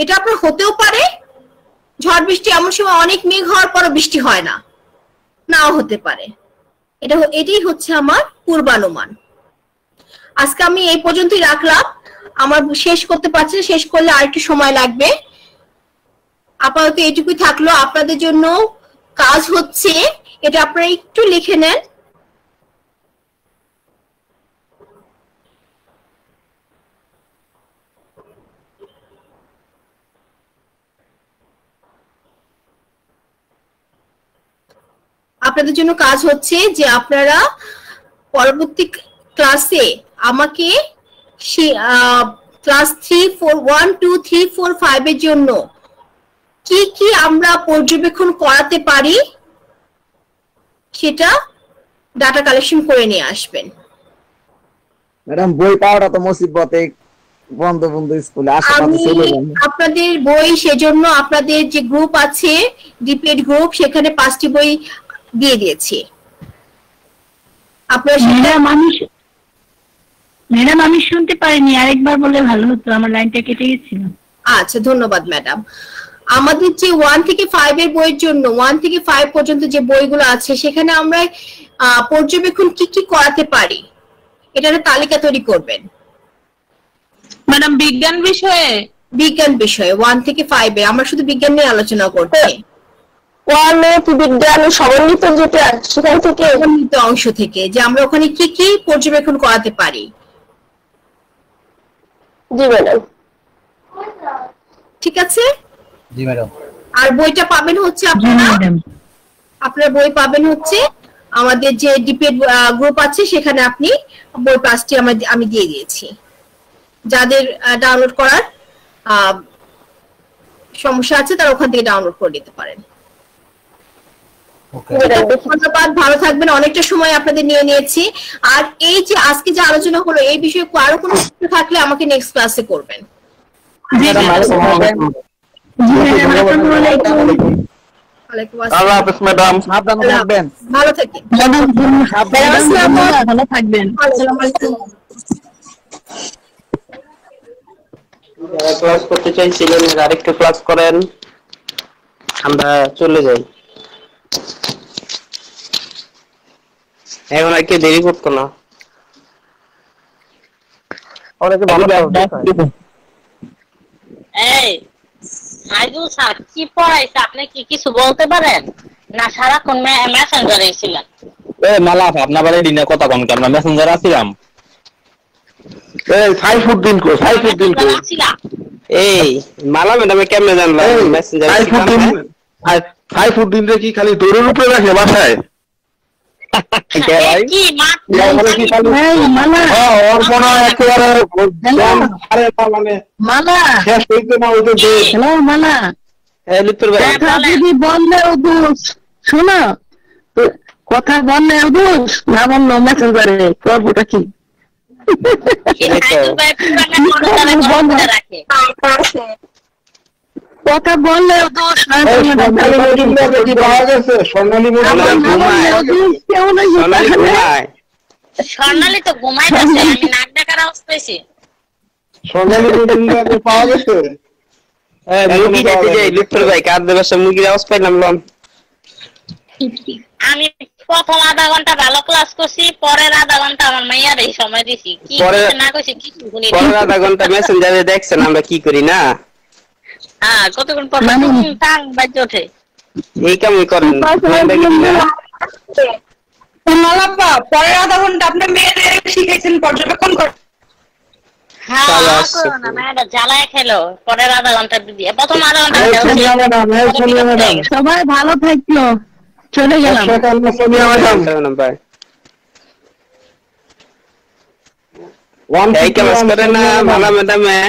এটা আপনার হতেও পারে ঝড় বৃষ্টি, এমন সময় অনেক মেঘ হওয়ার পরও বৃষ্টি হয় না, নাও হতে পারে। এটাই হচ্ছে আমার পূর্বানুমান। আজকে আমি এই পর্যন্তই রাখলাম। আমার শেষ করতে পারছি, শেষ করলে আর একটু সময় লাগবে। আপাতত এটুকুই থাকলো। আপনাদের জন্য কাজ হচ্ছে, এটা আপনারা একটু লিখে নেন। আপনাদের জন্য কাজ হচ্ছে যে আপনারা পরবর্তী ক্লাসে আমাকে ক্লাস 3, 4, 1, 2, 3, 4, 5 এর জন্য কি কি আমরা পর্যবেক্ষণ করাতে পারি সেটা ডাটা কালেকশন করে নিয়ে আসবেন। ম্যাডাম বই পাওয়াটা তো মুসিবতে, বন্ধ স্কুলে আশেপাশে চলে যান। আপনাদের বই, সেজন্য আপনাদের যে গ্রুপ আছে ডিপেড গ্রুপ, সেখানে 5টি বই দিয়ে দিয়েছি। আপনারা ম্যাডাম আমি শুনতে পারিনি, আরেকবার বললে ভালো হতো, আমার লাইনটা কেটে গেছিল। আচ্ছা ধন্যবাদ ম্যাডাম। আমাদের যে 1 থেকে 5 এর বইয়ের জন্য 1 থেকে 5 পর্যন্ত যে বইগুলো আছে, সেখানে আমরা পর্যবেক্ষণ কি কি করাতে পারি এটার তালিকা তৈরি করবেন। ম্যাডাম বিজ্ঞান বিষয়ে 1 থেকে 5 এ আমরা শুধু বিজ্ঞান নিয়ে আলোচনা করছি। 1 এ বিজ্ঞান সমন্বিত যেটা সেখান থেকে, সমন্বিত অংশ থেকে যে আমরা ওখানে কি কি পর্যবেক্ষণ করাতে পারি। জি ম্যাডাম। ঠিক আছে। জি ম্যাডাম। আর বইটা পাবেন হচ্ছে আপনারা বই পাবেন হচ্ছে আমাদের যে ডিপেড গ্রুপ আছে, সেখানে আপনি বই 5টি আমি দিয়ে দিয়েছি। যাদের ডাউনলোড করার সমস্যা আছে তারা ওখান থেকে ডাউনলোড করে নিতে পারেন। ধন্যবাদ, ভালো থাকবেন। অনেকটা সময় আপনাদের নিয়েছি। আর এই যে আজকে যে আলোচনা হলো, এই বিষয়ে আরো কোনো প্রশ্ন থাকলে আমাকে নেক্সট ক্লাসে করবেন। আল্লাহ হাফেজ ম্যাডাম। সাবধানে থাকবেন। ভালো থাকেন। ভালো থাকবেন। যারা ক্লাস করতে চাইছিলেন আরেকটু ক্লাস করেন, আমরা চলে যাই। এখন আর কি দেরি করতো না। অনেকে ভালো এই আইজু স্যার কি পড়াইছে আপনি কি কিছু বলতে পারেন না? সারাক্ষণ মেসেঞ্জারে ছিলেন। মালা আপনার বাড়ি দিনে কথা কম কেন মেসেঞ্জার আছিলাম। সাইফুদ্দিন কো এই মালা ম্যাডামে কেমনে জানলাম মেসেঞ্জারে? সাইফুদ্দিন রে কি খালি দৌড়ের উপরে রাখে বাসায়? কি মাত ওর মনে হয় একেবারে মানে মালা শেষ হইতে না হইতে হ্যালো মালা লিটুর ভাই কথা যদি বললেও দোষ, শোনো কথা বললেও দোষ, না বললো মেসেঞ্জারে করবোটা কি? কথা বললেও দোষ, না কি পাওয়া গেছে? স্বর্ণালী স্বর্ণালী তো ঘুমাইতেছে, আমি নাক ডাকার আওয়াজ পেয়েছি। স্বর্ণালী পাওয়া গেছে। মুরগি খাইতে যাই লিটুর ভাই, কার দেবাসে মুরগির আওয়াজ পাইলাম। আমি প্রথম আধা ঘন্টা ভালো ক্লাস করছি, পরের আধা ঘন্টা আমার মাইয়ার এই সময় দিছি। কি না কইছি কিছু শুনি। পরের আধা ঘন্টা মেসেঞ্জারে দেখছেন আমরা কি করি না? হ্যাঁ কতক্ষণ পর টাং বাজে ওঠে। এই কামই করেন মালাপা, পরের আধা ঘন্টা আপনার মেয়েদের শিখাইছেন পর্যবেক্ষণ করেন। হ্যাঁ করো না, মেয়েটা জ্বালায় খেলো। পরের আধা ঘন্টা দিয়ে প্রথম আধা ঘন্টা সবাই ভালো থাকলো, চলে গেলাম। এই কাজ করে না মালা ম্যাডামে।